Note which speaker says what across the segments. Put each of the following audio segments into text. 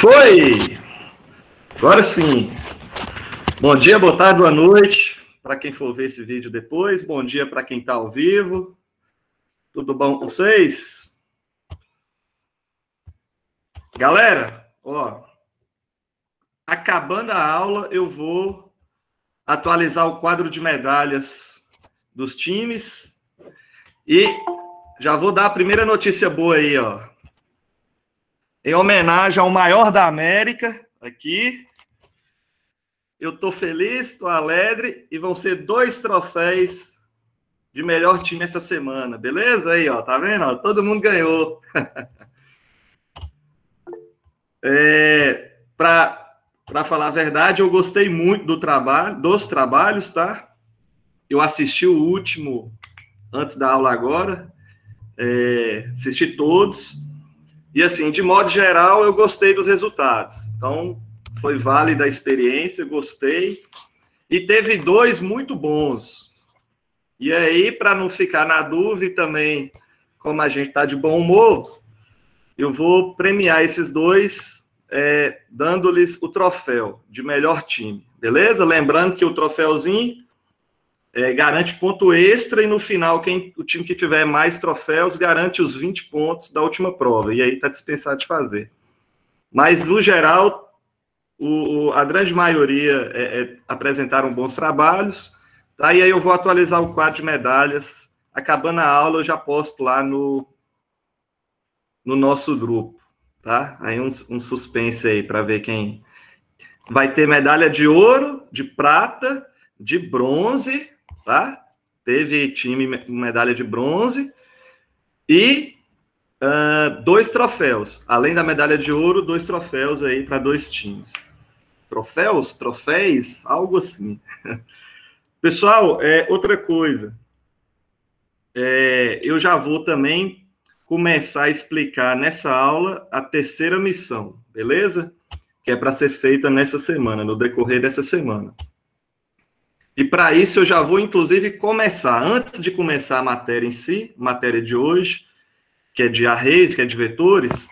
Speaker 1: Foi! Agora sim. Bom dia, boa tarde, boa noite. Para quem for ver esse vídeo depois. Bom dia para quem está ao vivo. Tudo bom com vocês? Galera, ó, acabando a aula, eu vou atualizar o quadro de medalhas dos times e já vou dar a primeira notícia boa aí, ó. Em homenagem ao maior da América, aqui. Eu tô feliz, tô alegre e vão ser 2 troféus de melhor time essa semana, beleza? Aí, ó, tá vendo? Ó, todo mundo ganhou. Para falar a verdade, eu gostei muito dos trabalhos, tá? Eu assisti o último antes da aula agora, assisti todos. E assim, de modo geral, eu gostei dos resultados. Então, foi válida a experiência, gostei. E teve 2 muito bons. E aí, para não ficar na dúvida também, como a gente está de bom humor, eu vou premiar esses 2, dando-lhes o troféu de melhor time. Beleza? Lembrando que o troféuzinho garante ponto extra e no final, o time que tiver mais troféus garante os 20 pontos da última prova. E aí está dispensado de fazer. Mas, no geral, a grande maioria apresentaram bons trabalhos. Tá? E aí eu vou atualizar o quadro de medalhas. Acabando a aula, eu já posto lá no nosso grupo. Tá? Aí um suspense aí para ver quem... Vai ter medalha de ouro, de prata, de bronze... Tá? Teve time medalha de bronze e 2 troféus. Além da medalha de ouro, 2 troféus aí para 2 times. Troféus, algo assim. Pessoal, outra coisa. Eu já vou também começar a explicar nessa aula a 3ª missão, beleza? Que é para ser feita nessa semana, no decorrer dessa semana. E para isso eu já vou, inclusive, começar, antes de começar a matéria em si, matéria de hoje, que é de arrays, que é de vetores,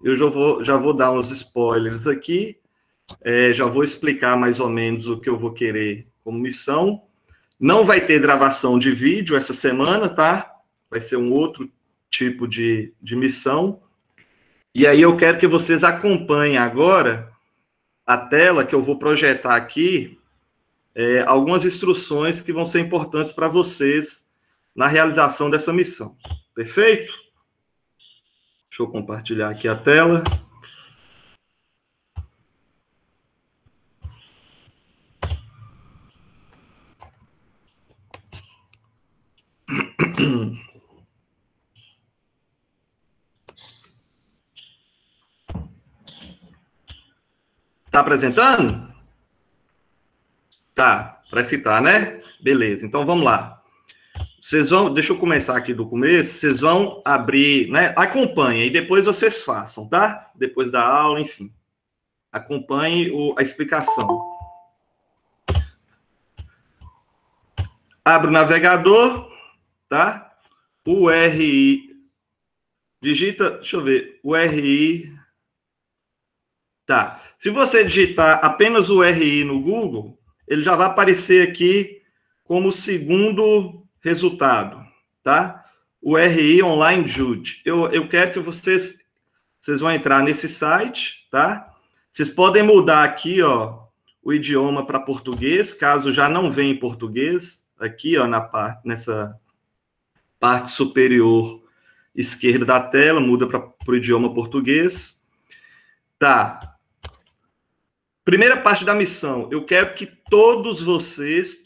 Speaker 1: eu já vou dar uns spoilers aqui, já vou explicar mais ou menos o que eu vou querer como missão. Não vai ter gravação de vídeo essa semana, tá? Vai ser um outro tipo de missão. E aí eu quero que vocês acompanhem agora a tela que eu vou projetar aqui, algumas instruções que vão ser importantes para vocês na realização dessa missão. Perfeito? Deixa eu compartilhar aqui a tela. Está apresentando? Tá, parece que tá, né? Beleza, então vamos lá. Vocês vão, deixa eu começar aqui do começo, vocês vão abrir, né? Acompanhem e depois vocês façam, tá? Depois da aula, enfim. Acompanhe a explicação. Abre o navegador, tá? URI. Digita, deixa eu ver, URI. Tá. Se você digitar apenas o URI no Google, ele já vai aparecer aqui como segundo resultado, tá? O RI Online Jude. Eu quero que vocês vão entrar nesse site, tá? Vocês podem mudar aqui, ó, o idioma para português, caso já não venha em português, aqui, ó, nessa parte superior esquerda da tela, muda para o idioma português. Tá. Primeira parte da missão, eu quero que todos vocês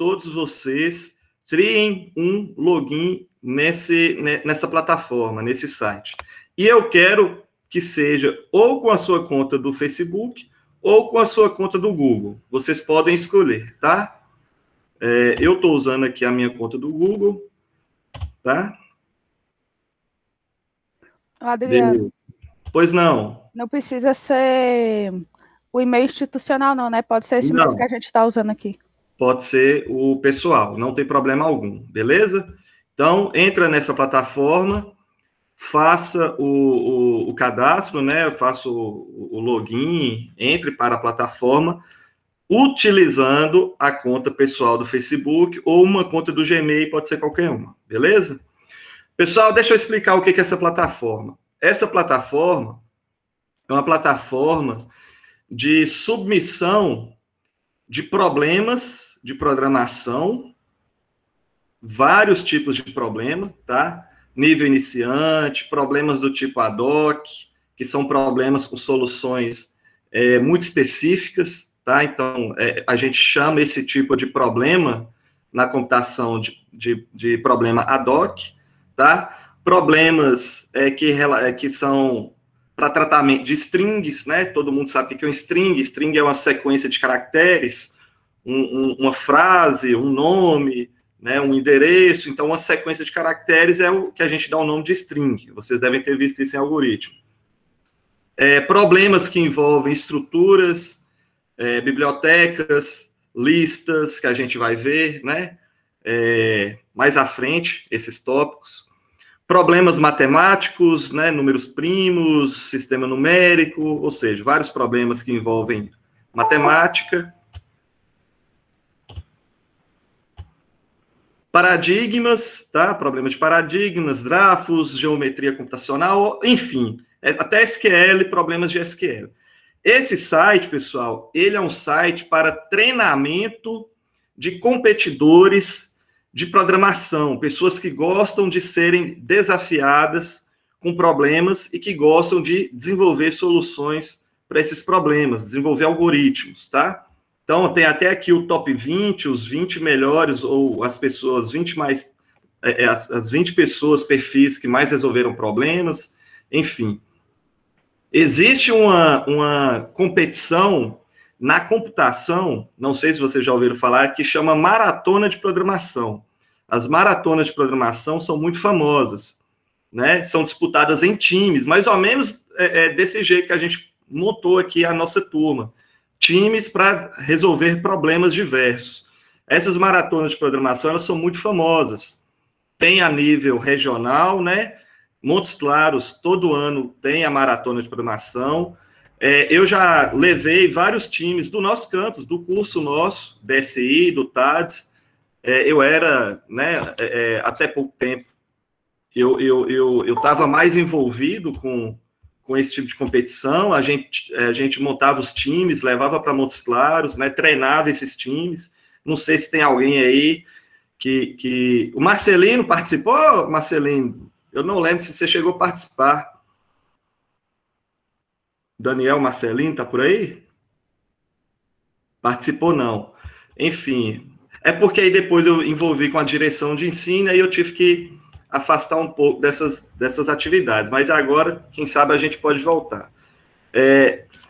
Speaker 1: criem um login nessa plataforma, nesse site. E eu quero que seja ou com a sua conta do Facebook ou com a sua conta do Google. Vocês podem escolher, tá? Eu estou usando aqui a minha conta do Google, tá?
Speaker 2: Adriano.
Speaker 1: Beleza. Pois não.
Speaker 2: Não precisa ser o e-mail institucional, não, né? Pode ser esse mesmo que a gente está usando aqui.
Speaker 1: Pode ser o pessoal, não tem problema algum, beleza? Então, entra nessa plataforma, faça o cadastro, né? Faça o login, entre para a plataforma, utilizando a conta pessoal do Facebook ou uma conta do Gmail, pode ser qualquer uma, beleza? Pessoal, deixa eu explicar o que é essa plataforma. Essa plataforma é uma plataforma de submissão de problemas de programação, vários tipos de problema, tá? Nível iniciante, problemas do tipo ad hoc, que são problemas com soluções muito específicas, tá? Então, a gente chama esse tipo de problema na computação de problema ad hoc, tá? Problemas que são para tratamento de strings, né? Todo mundo sabe o que é um string. String é uma sequência de caracteres, uma frase, um nome, né? Um endereço. Então, uma sequência de caracteres é o que a gente dá o nome de string. Vocês devem ter visto isso em algoritmo. Problemas que envolvem estruturas, bibliotecas, listas, que a gente vai ver, né? Mais à frente, esses tópicos. Problemas matemáticos, né, números primos, sistema numérico, ou seja, vários problemas que envolvem matemática. Paradigmas, tá? Problema de paradigmas, grafos, geometria computacional, enfim, até SQL, problemas de SQL. Esse site, pessoal, ele é um site para treinamento de competidores de programação, pessoas que gostam de serem desafiadas com problemas e que gostam de desenvolver soluções para esses problemas, desenvolver algoritmos, tá? Então, tem até aqui o top 20, os 20 melhores, ou as pessoas, 20 mais, as 20 pessoas, perfis que mais resolveram problemas, enfim. Existe uma competição na computação, não sei se vocês já ouviram falar, que chama maratona de programação. As maratonas de programação são muito famosas, né? São disputadas em times, mais ou menos desse jeito que a gente montou aqui a nossa turma. Times para resolver problemas diversos. Essas maratonas de programação, elas são muito famosas. Tem a nível regional, né? Montes Claros, todo ano, tem a maratona de programação. Eu já levei vários times do nosso campus, do curso nosso, DSI, do TADS. Eu era, né, até pouco tempo, eu estava mais envolvido com esse tipo de competição. A gente montava os times, levava para Montes Claros, né, treinava esses times. Não sei se tem alguém aí que... O Marcelino participou, Marcelino? Eu não lembro se você chegou a participar. Daniel Marcelino, tá por aí? Participou, não. Enfim, é porque aí depois eu envolvi com a direção de ensino e aí eu tive que afastar um pouco dessas atividades. Mas agora, quem sabe, a gente pode voltar.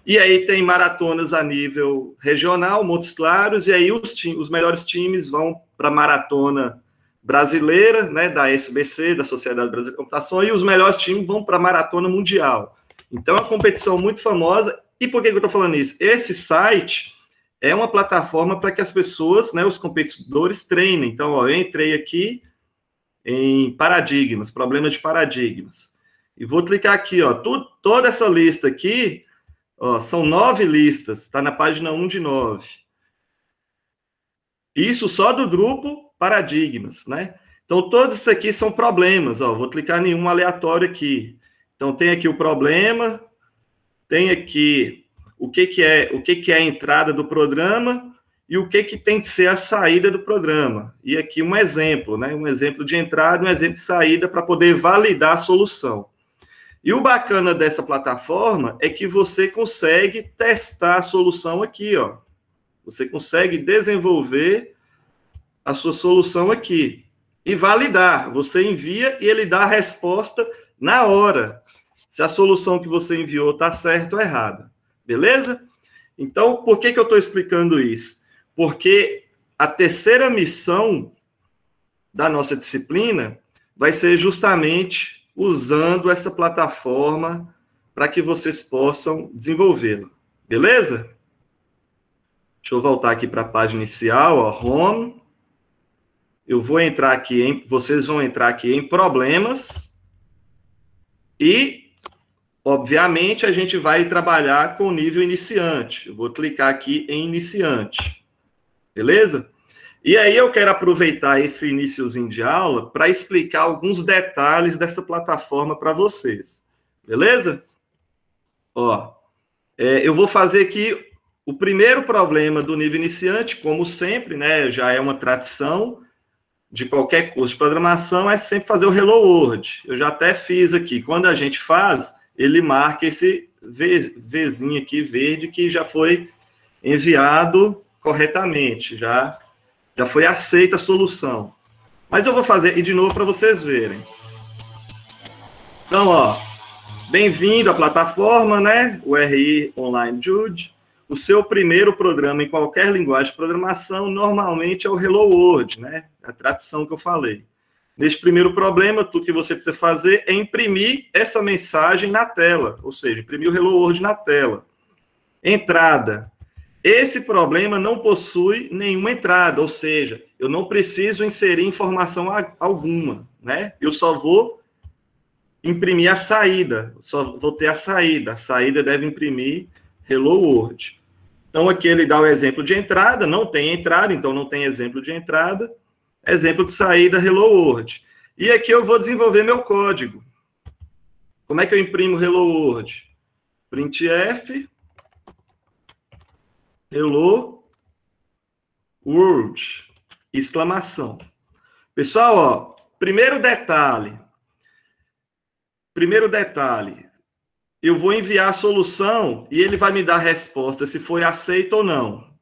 Speaker 1: E aí tem maratonas a nível regional, Montes Claros, e aí os melhores times vão para a maratona brasileira, né, da SBC, da Sociedade Brasileira de Computação, e os melhores times vão para a maratona mundial. Então, é uma competição muito famosa. E por que eu estou falando isso? Esse site é uma plataforma para que as pessoas, né, os competidores, treinem. Então, ó, eu entrei aqui em paradigmas, problemas de paradigmas. E vou clicar aqui, ó, toda essa lista aqui, ó, são 9 listas, está na página 1 de 9. Isso só do grupo paradigmas, né? Então, todos isso aqui são problemas, ó, vou clicar em um aleatório aqui. Então, tem aqui o problema, tem aqui o que é a entrada do programa e o que tem que ser a saída do programa. E aqui um exemplo, né? Um exemplo de entrada e um exemplo de saída para poder validar a solução. E o bacana dessa plataforma é que você consegue testar a solução aqui, ó. Você consegue desenvolver a sua solução aqui e validar. Você envia e ele dá a resposta na hora, se a solução que você enviou está certa ou errada. Beleza? Então, por que eu estou explicando isso? Porque a terceira missão da nossa disciplina vai ser justamente usando essa plataforma para que vocês possam desenvolvê-la. Beleza? Deixa eu voltar aqui para a página inicial, ó, Home. Eu vou entrar aqui vocês vão entrar aqui em problemas. E, obviamente, a gente vai trabalhar com o nível iniciante. Eu vou clicar aqui em iniciante. Beleza? E aí eu quero aproveitar esse iniciozinho de aula para explicar alguns detalhes dessa plataforma para vocês. Beleza? Ó, eu vou fazer aqui o primeiro problema do nível iniciante, como sempre, né? Já é uma tradição de qualquer curso de programação, é sempre fazer o Hello World. Eu já até fiz aqui. Quando a gente faz, ele marca esse Vzinho aqui, verde, que já foi enviado corretamente, já foi aceita a solução. Mas eu vou fazer de novo para vocês verem. Então, ó, bem-vindo à plataforma, né? O RI Online Jude. O seu primeiro programa em qualquer linguagem de programação, normalmente é o Hello World, né? A tradição que eu falei. Neste primeiro problema, tudo que você precisa fazer é imprimir essa mensagem na tela, ou seja, imprimir o Hello World na tela. Entrada. Esse problema não possui nenhuma entrada, ou seja, eu não preciso inserir informação alguma, né? Eu só vou imprimir a saída, só vou ter a saída. A saída deve imprimir Hello World. Então, aqui ele dá o exemplo de entrada, não tem entrada, então não tem exemplo de entrada. Exemplo de saída, Hello World. E aqui eu vou desenvolver meu código. Como é que eu imprimo Hello World? Printf, Hello World, exclamação. Pessoal, ó, primeiro detalhe. Eu vou enviar a solução e ele vai me dar a resposta se foi aceito ou não.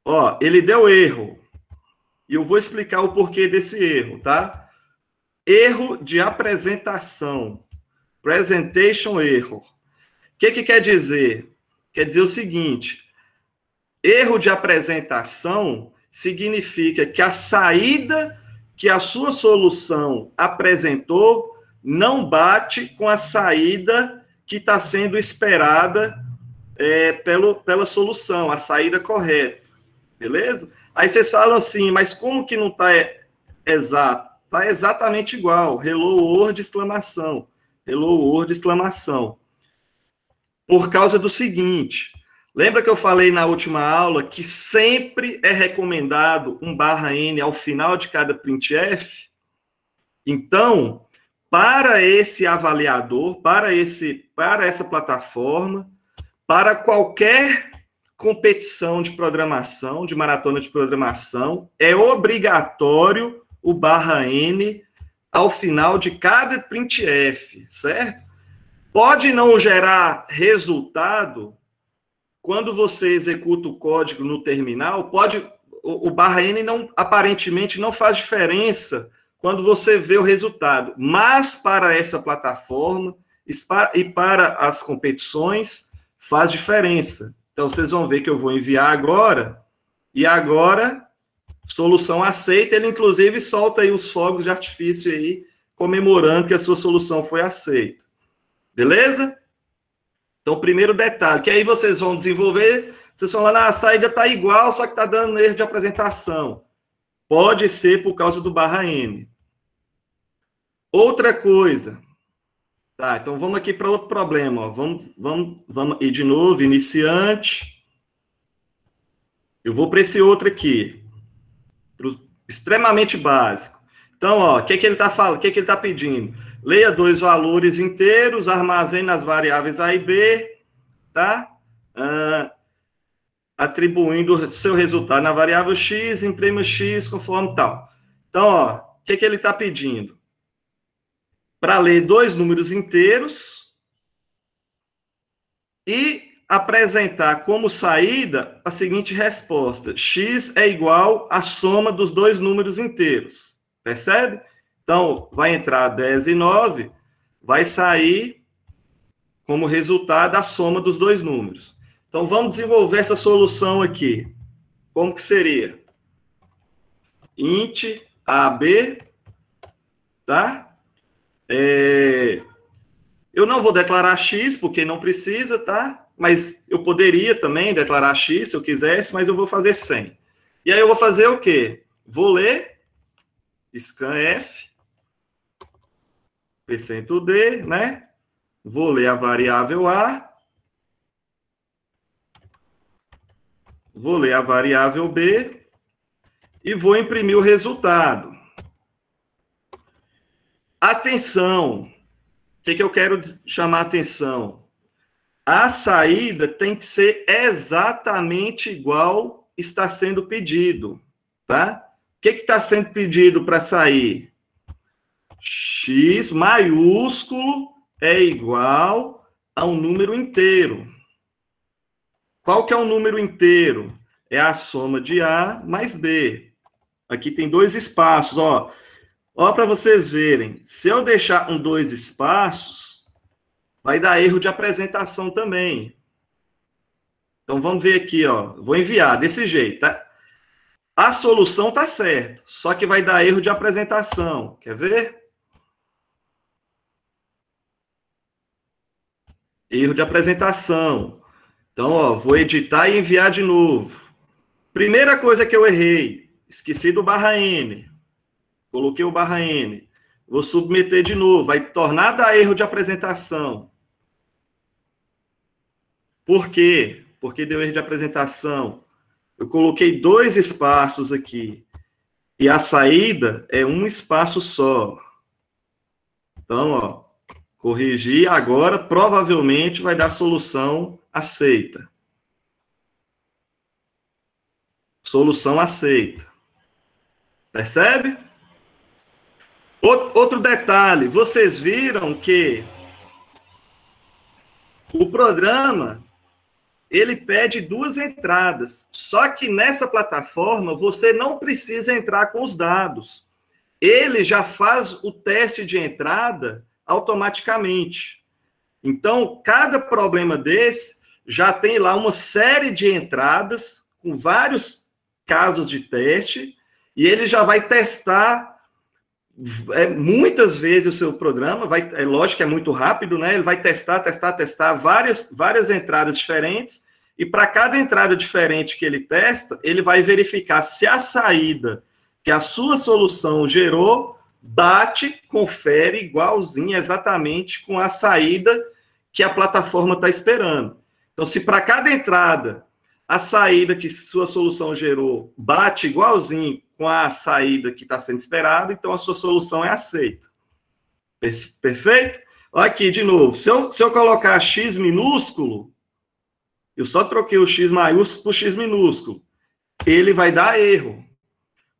Speaker 1: Ó, ele deu erro. E eu vou explicar o porquê desse erro, tá? Erro de apresentação. Presentation error. O que quer dizer? Quer dizer o seguinte: erro de apresentação significa que a saída que a sua solução apresentou não bate com a saída que está sendo esperada pela solução, a saída correta. Beleza? Aí vocês falam assim, mas como que não está exato? Está exatamente igual. Hello World, exclamação. Hello World, exclamação. Por causa do seguinte, lembra que eu falei na última aula que sempre é recomendado um /n ao final de cada printf? Então, para esse avaliador, para essa plataforma, para qualquer competição de programação, de maratona de programação, é obrigatório o /n ao final de cada printf, certo? Pode não gerar resultado quando você executa o código no terminal, o /n aparentemente não faz diferença quando você vê o resultado, mas para essa plataforma e para as competições faz diferença. Então, vocês vão ver que eu vou enviar agora, e agora, solução aceita, ele inclusive solta aí os fogos de artifício aí, comemorando que a sua solução foi aceita. Beleza? Então, primeiro detalhe, que aí vocês vão desenvolver, vocês vão lá, a saída está igual, só que está dando erro de apresentação. Pode ser por causa do /n. Outra coisa. Tá, então vamos aqui para outro problema. Ó. Vamos ir de novo, iniciante. Eu vou para esse outro aqui. Extremamente básico. Então, ó, o que ele está falando? O que ele está pedindo? Leia 2 valores inteiros, armazene as variáveis A e B, tá? Atribuindo seu resultado na variável X, imprima X conforme tal. Então, ó, o que ele está pedindo? Para ler 2 números inteiros e apresentar como saída a seguinte resposta: x é igual à soma dos 2 números inteiros. Percebe? Então, vai entrar 10 e 9, vai sair como resultado a soma dos 2 números. Então, vamos desenvolver essa solução aqui. Como que seria? Int AB, tá? Eu não vou declarar x, porque não precisa, tá? Mas eu poderia também declarar x, se eu quisesse, mas eu vou fazer 100. E aí eu vou fazer o quê? Vou ler, scanf, %d, né? Vou ler a variável A. Vou ler a variável B. E vou imprimir o resultado. Atenção! O que eu quero chamar a atenção? A saída tem que ser exatamente igual está sendo pedido, tá? O que está sendo pedido para sair? X maiúsculo é igual a um número inteiro. Qual que é um número inteiro? É a soma de A mais B. Aqui tem 2 espaços, ó. Ó, para vocês verem. Se eu deixar com 2 espaços, vai dar erro de apresentação também. Então, vamos ver aqui, ó. Vou enviar desse jeito, tá? A solução tá certa, só que vai dar erro de apresentação. Quer ver? Erro de apresentação. Então, ó, vou editar e enviar de novo. Primeira coisa que eu errei, esqueci do /n. Coloquei o /n. Vou submeter de novo, vai tornar dar erro de apresentação. Por quê? Porque deu erro de apresentação. Eu coloquei 2 espaços aqui. E a saída é um espaço só. Então, ó, corrigir agora, provavelmente vai dar solução aceita. Solução aceita. Percebe? Outro detalhe, vocês viram que o programa, ele pede 2 entradas, só que nessa plataforma você não precisa entrar com os dados. Ele já faz o teste de entrada automaticamente. Então, cada problema desse já tem lá uma série de entradas com vários casos de teste e ele já vai testar muitas vezes o seu programa, é lógico que é muito rápido, né? Ele vai testar várias entradas diferentes, e para cada entrada diferente que ele testa, ele vai verificar se a saída que a sua solução gerou bate, confere igualzinho exatamente com a saída que a plataforma está esperando. Então, se para cada entrada a saída que sua solução gerou bate igualzinho com a saída que está sendo esperada, então a sua solução é aceita. Perfeito? Olha aqui, de novo. Se eu colocar x minúsculo, eu só troquei o x maiúsculo por x minúsculo, ele vai dar erro.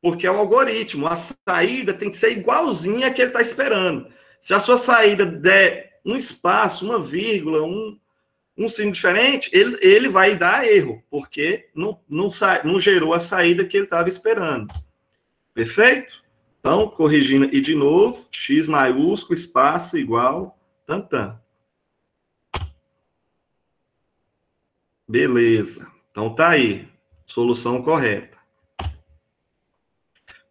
Speaker 1: Porque é um algoritmo. A saída tem que ser igualzinha a que ele está esperando. Se a sua saída der um espaço, uma vírgula, um signo diferente, ele vai dar erro, porque não gerou a saída que ele estava esperando. Perfeito? Então, corrigindo e de novo, x maiúsculo, espaço, igual, tantã. Beleza. Então, tá aí. Solução correta.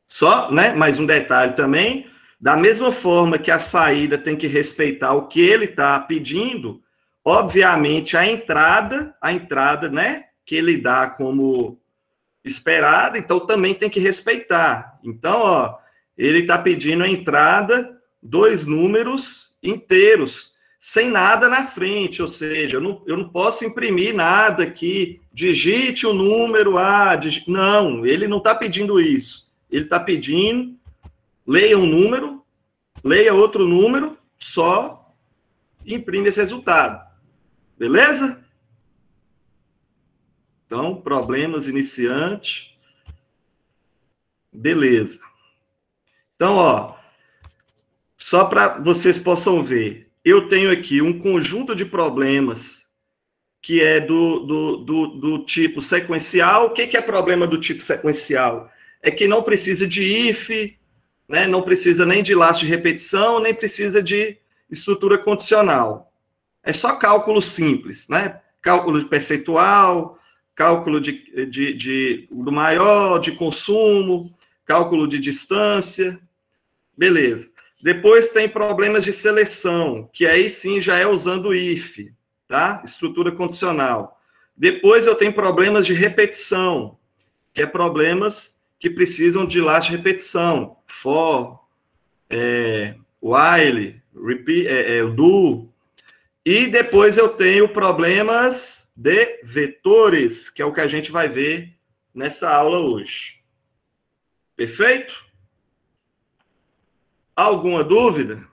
Speaker 1: Só, né, mais um detalhe também, da mesma forma que a saída tem que respeitar o que ele está pedindo, obviamente, a entrada, né, que ele dá como esperada, então também tem que respeitar. Então, ó, ele está pedindo a entrada 2 números inteiros, sem nada na frente, ou seja, eu não posso imprimir nada aqui, digite o número A, não, ele não está pedindo isso. Ele está pedindo, leia um número, leia outro número, só imprime esse resultado. Beleza? Então, problemas iniciante. Beleza. Então, ó, só para vocês possam ver, eu tenho aqui um conjunto de problemas que é do tipo sequencial. O que é problema do tipo sequencial? É que não precisa de if, né? Não precisa nem de laço de repetição, nem precisa de estrutura condicional. É só cálculo simples, né? Cálculo de percentual, cálculo do maior, de consumo, cálculo de distância. Beleza. Depois tem problemas de seleção, que aí sim já é usando if, tá? Estrutura condicional. Depois eu tenho problemas de repetição, que é problemas que precisam de laço de repetição, for, while, repeat, o do. E depois eu tenho problemas de vetores, que é o que a gente vai ver nessa aula hoje. Perfeito? Alguma dúvida?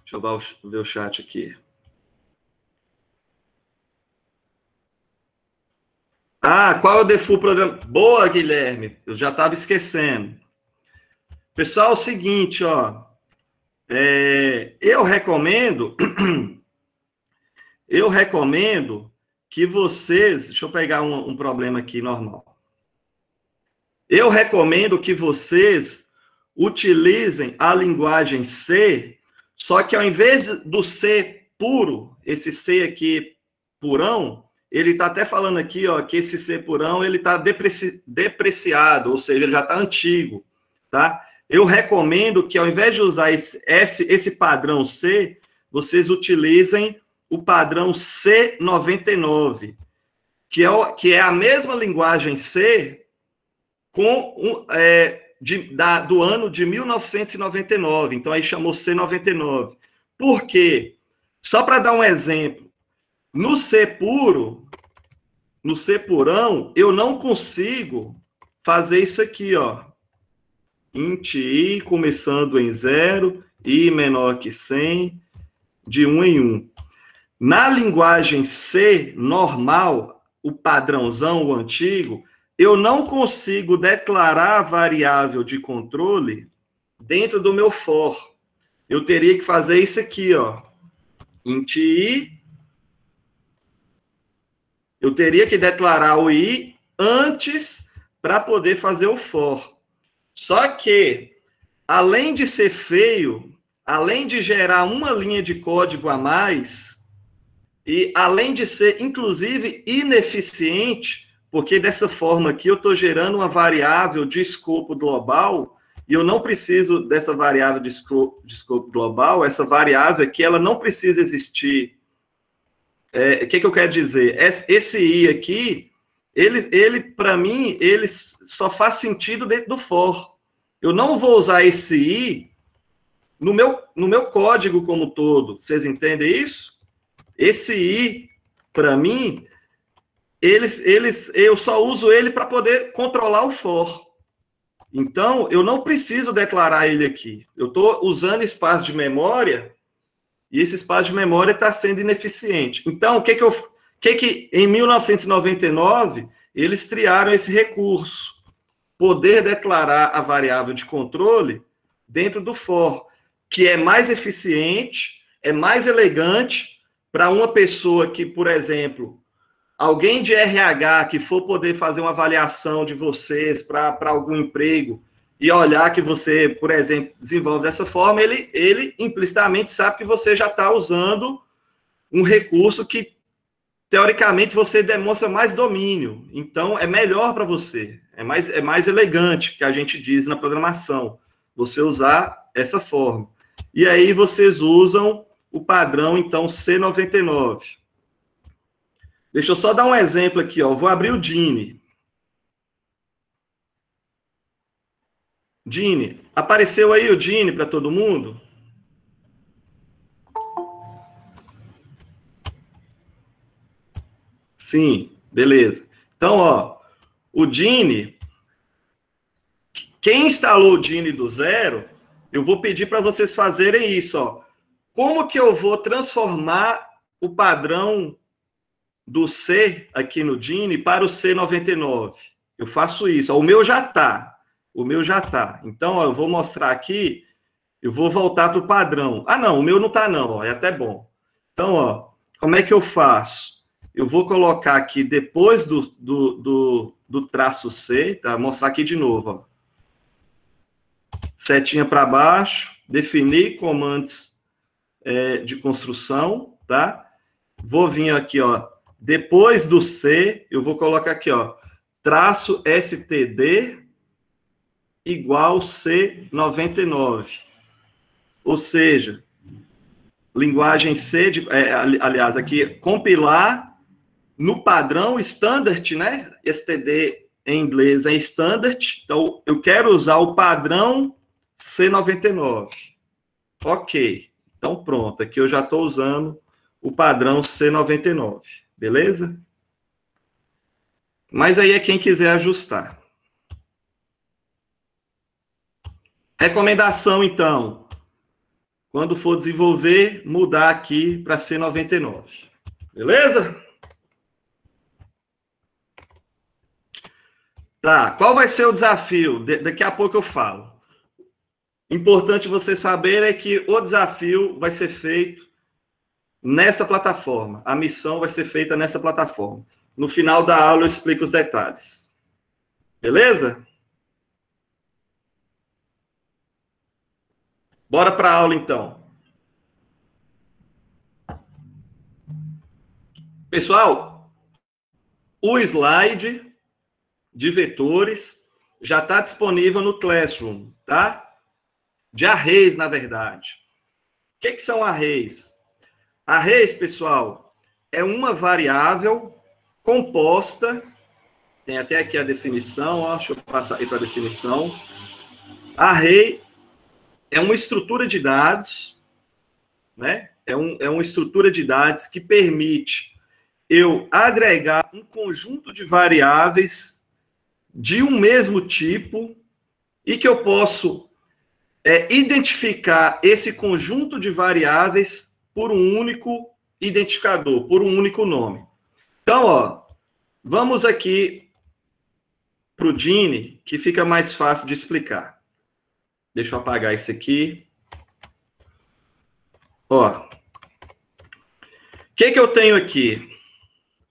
Speaker 1: Deixa eu ver o chat aqui. Ah, qual é o default programa? Boa, Guilherme. Eu já estava esquecendo. Pessoal, é o seguinte, ó. Eu recomendo que vocês... Deixa eu pegar um problema aqui normal. Eu recomendo que vocês utilizem a linguagem C, só que ao invés do C puro, esse C aqui purão, ele está até falando aqui, ó, que esse C purão ele está depreciado, ou seja, ele já está antigo, tá? Eu recomendo que ao invés de usar esse padrão C, vocês utilizem o padrão C99, que é a mesma linguagem C do ano de 1999. Então, aí chamou C99. Por quê? Só para dar um exemplo, no C puro, no C purão, eu não consigo fazer isso aqui, ó. Int i começando em 0, i menor que 100, de 1 em 1. Na linguagem C normal, o padrãozão, o antigo, eu não consigo declarar a variável de controle dentro do meu for. Eu teria que fazer isso aqui, ó. Int i. Eu teria que declarar o i antes para poder fazer o for. Só que, além de ser feio, além de gerar uma linha de código a mais, e além de ser, inclusive, ineficiente, porque dessa forma aqui eu estou gerando uma variável de escopo global, e eu não preciso dessa variável de escopo global, essa variável aqui, ela não precisa existir. O que eu quero dizer? Esse i aqui, ele para mim, ele só faz sentido dentro do for. Eu não vou usar esse i no meu código como todo. Vocês entendem isso? Esse i, para mim, eu só uso ele para poder controlar o for. Então, eu não preciso declarar ele aqui. Eu estou usando espaço de memória e esse espaço de memória está sendo ineficiente. Então, o que em 1999, eles criaram esse recurso. Poder declarar a variável de controle dentro do for, que é mais eficiente, é mais elegante para uma pessoa que, por exemplo, alguém de RH que for poder fazer uma avaliação de vocês para algum emprego e olhar que você, por exemplo, desenvolve dessa forma, ele implicitamente sabe que você já está usando um recurso que, teoricamente, você demonstra mais domínio. Então, é melhor para você. É mais elegante, que a gente diz na programação, você usar essa forma. E aí, vocês usam o padrão, então, C99. Deixa eu só dar um exemplo aqui, ó. Vou abrir o Dini. Dini, apareceu aí o Dini para todo mundo? Sim, beleza. Então, ó, o Dini, quem instalou o Dini do zero, eu vou pedir para vocês fazerem isso, ó. Como que eu vou transformar o padrão do C aqui no Dini para o C99? Eu faço isso. Ó, o meu já está. Então, ó, eu vou mostrar aqui, eu vou voltar para o padrão. Ah, não, o meu não está não, ó, é até bom. Então, ó, como é que eu faço? Eu vou colocar aqui, depois do traço C, tá? Vou mostrar aqui de novo, ó. Setinha para baixo, definir comandos de construção, tá? Vou vir aqui, ó, depois do C, eu vou colocar aqui, ó, traço std igual C99. Ou seja, linguagem C, aliás, aqui, compilar no padrão standard, né? std em inglês é standard, então eu quero usar o padrão C99. Ok. Então, pronto. Aqui eu já estou usando o padrão C99. Beleza? Mas aí é quem quiser ajustar. Recomendação, então. Quando for desenvolver, mudar aqui para C99. Beleza? Tá. Qual vai ser o desafio? Daqui a pouco eu falo. Importante você saber é que o desafio vai ser feito nessa plataforma. A missão vai ser feita nessa plataforma. No final da aula eu explico os detalhes. Beleza? Bora para a aula, então. Pessoal, o slide de vetores já está disponível no Classroom, tá? De arrays, na verdade. O que são arrays? Arrays, pessoal, é uma variável composta, tem até aqui a definição, ó, deixa eu passar aí para a definição. Array é uma estrutura de dados, né? É uma estrutura de dados que permite eu agregar um conjunto de variáveis de um mesmo tipo e que eu posso identificar esse conjunto de variáveis por um único identificador, por um único nome. Então, ó, vamos aqui para o Gini, que fica mais fácil de explicar. Deixa eu apagar isso aqui. Ó, o que eu tenho aqui?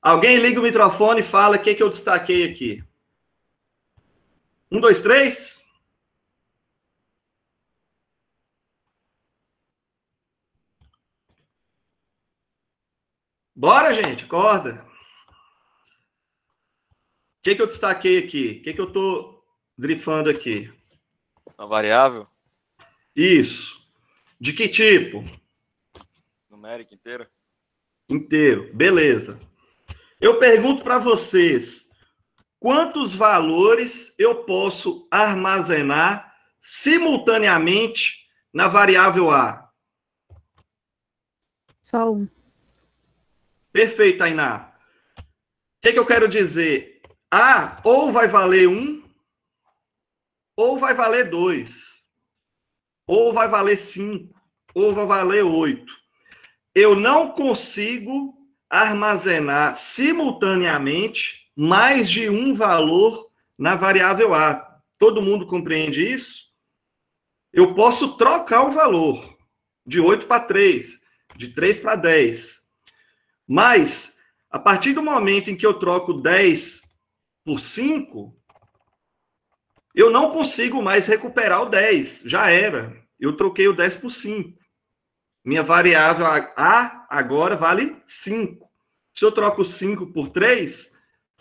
Speaker 1: Alguém liga o microfone e fala o que eu destaquei aqui. 1, 2, 3. Bora, gente, acorda. O que eu destaquei aqui? O que eu estou grifando aqui?
Speaker 3: Uma variável?
Speaker 1: Isso. De que tipo?
Speaker 3: Numérica inteira?
Speaker 1: Inteiro. Beleza. Eu pergunto para vocês, quantos valores eu posso armazenar simultaneamente na variável A?
Speaker 2: Só um.
Speaker 1: Perfeito, Tainá. O que eu quero dizer? A ou vai valer 1, ou vai valer 2, ou vai valer 5, ou vai valer 8. Eu não consigo armazenar simultaneamente mais de um valor na variável A. Todo mundo compreende isso? Eu posso trocar o valor de 8 para 3, de 3 para 10. Mas, a partir do momento em que eu troco 10 por 5, eu não consigo mais recuperar o 10. Já era. Eu troquei o 10 por 5. Minha variável A agora vale 5. Se eu troco 5 por 3,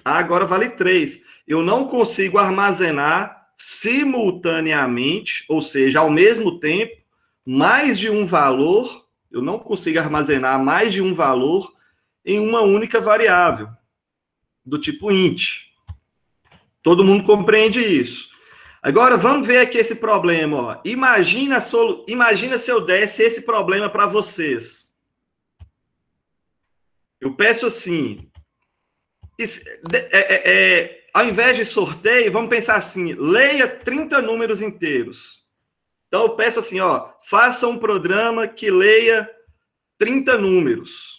Speaker 1: A agora vale 3. Eu não consigo armazenar simultaneamente, ou seja, ao mesmo tempo, mais de um valor. Eu não consigo armazenar mais de um valor em uma única variável, do tipo int. Todo mundo compreende isso. Agora, vamos ver aqui esse problema. Ó. Imagina se eu desse esse problema para vocês. Eu peço assim, ao invés de sorteio, vamos pensar assim, leia 30 números inteiros. Então, eu peço assim, ó, faça um programa que leia 30 números.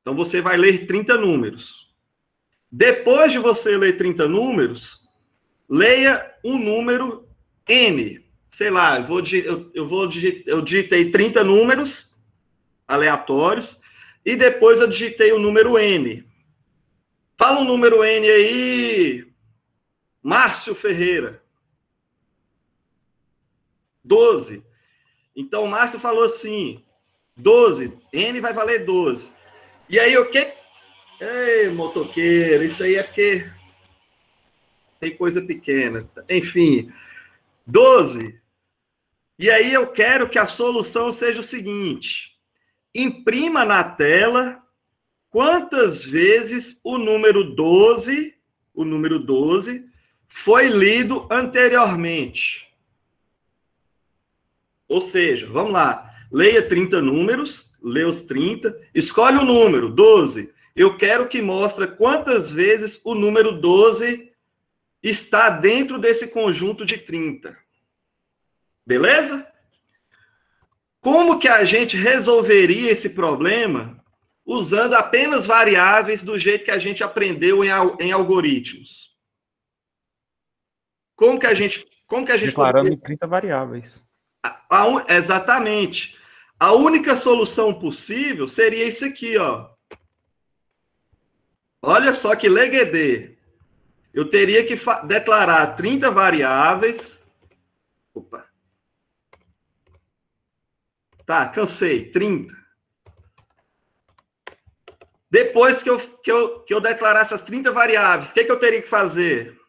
Speaker 1: Então, você vai ler 30 números. Depois de você ler 30 números, leia um número N. Sei lá, eu digitei 30 números aleatórios e depois eu digitei o número N. Fala um número N aí, Márcio Ferreira. 12. Então, o Márcio falou assim, 12, N vai valer 12. E aí, o que... Ei, motoqueiro, isso aí é porque tem coisa pequena. Enfim, 12. E aí eu quero que a solução seja o seguinte. Imprima na tela quantas vezes o número 12 foi lido anteriormente. Ou seja, vamos lá, leia 30 números, lê os 30, escolhe o número, 12. Eu quero que mostre quantas vezes o número 12 está dentro desse conjunto de 30. Beleza? Como que a gente resolveria esse problema usando apenas variáveis do jeito que a gente aprendeu em algoritmos? Como que a gente
Speaker 4: declarando poderia... 30 variáveis.
Speaker 1: Exatamente. A única solução possível seria isso aqui, ó. Olha só que leguedê. Eu teria que declarar 30 variáveis. Opa. Tá, cansei. 30. Depois que eu declarasse as 30 variáveis, o que eu teria que fazer?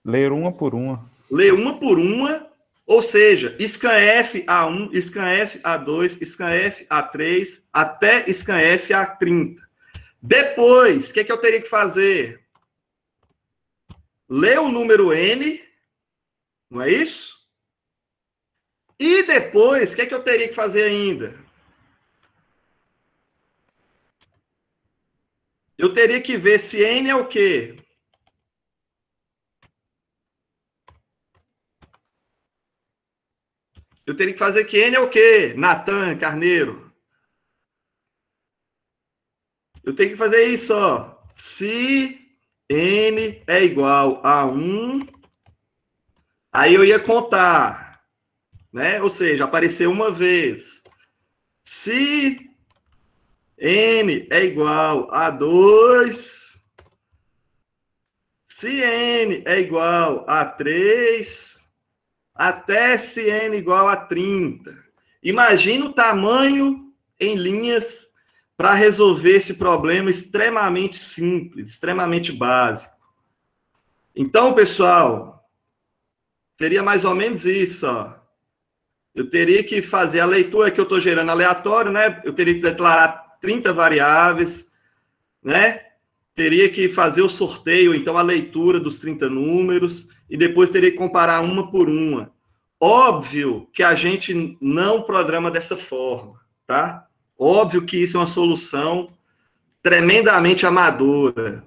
Speaker 4: Ler uma por uma.
Speaker 1: Ler uma por uma, ou seja, scanf A1, scanf A2, scanf A3, até scanf A30. Depois, o que eu teria que fazer? Ler o número N, não é isso? E depois, o que eu teria que fazer ainda? Eu teria que ver se N é o quê? Eu teria que fazer que N é o quê? Natan, Carneiro. Eu tenho que fazer isso, ó. Se N é igual a 1, aí eu ia contar, né? Ou seja, apareceu uma vez. Se N é igual a 2, se N é igual a 3, até se N igual a 30. Imagina o tamanho em linhas para resolver esse problema extremamente simples, extremamente básico. Então, pessoal, seria mais ou menos isso, ó. Eu teria que fazer a leitura que eu estou gerando aleatório, né? Eu teria que declarar 30 variáveis, né? Teria que fazer o sorteio, então, a leitura dos 30 números, e depois teria que comparar uma por uma. Óbvio que a gente não programa dessa forma, tá? Óbvio que isso é uma solução tremendamente amadora.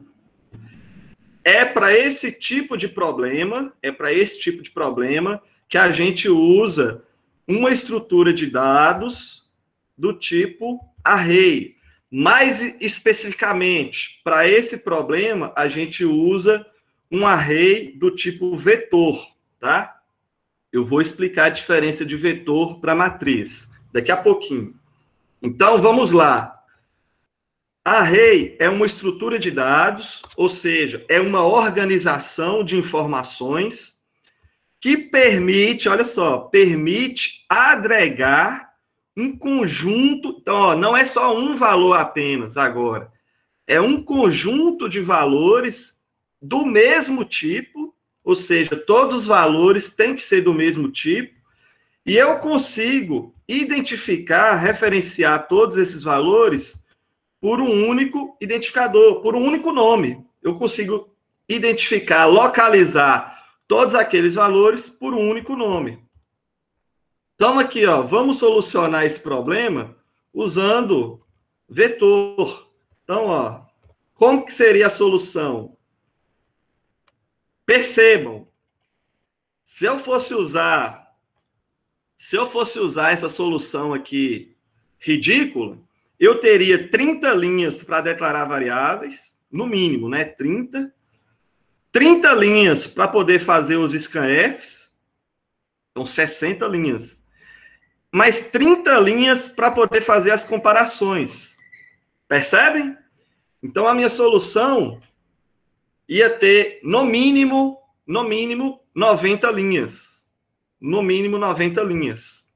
Speaker 1: É para esse tipo de problema, que a gente usa uma estrutura de dados do tipo array. Mais especificamente, para esse problema, a gente usa um array do tipo vetor, tá? Eu vou explicar a diferença de vetor para matriz daqui a pouquinho. Então, vamos lá. Array é uma estrutura de dados, ou seja, é uma organização de informações que permite, olha só, permite agregar um conjunto. Então, ó, não é só um valor apenas agora. É um conjunto de valores do mesmo tipo, ou seja, todos os valores têm que ser do mesmo tipo, e eu consigo identificar, referenciar todos esses valores por um único identificador, por um único nome. Eu consigo identificar, localizar todos aqueles valores por um único nome. Então, aqui, ó, vamos solucionar esse problema usando vetor. Então, ó, como que seria a solução? Percebam, se eu fosse usar essa solução aqui ridícula, eu teria 30 linhas para declarar variáveis, no mínimo, né? 30 linhas para poder fazer os scanfs, então 60 linhas. Mais 30 linhas para poder fazer as comparações. Percebem? Então, a minha solução ia ter, no mínimo, 90 linhas. No mínimo, 90 linhas.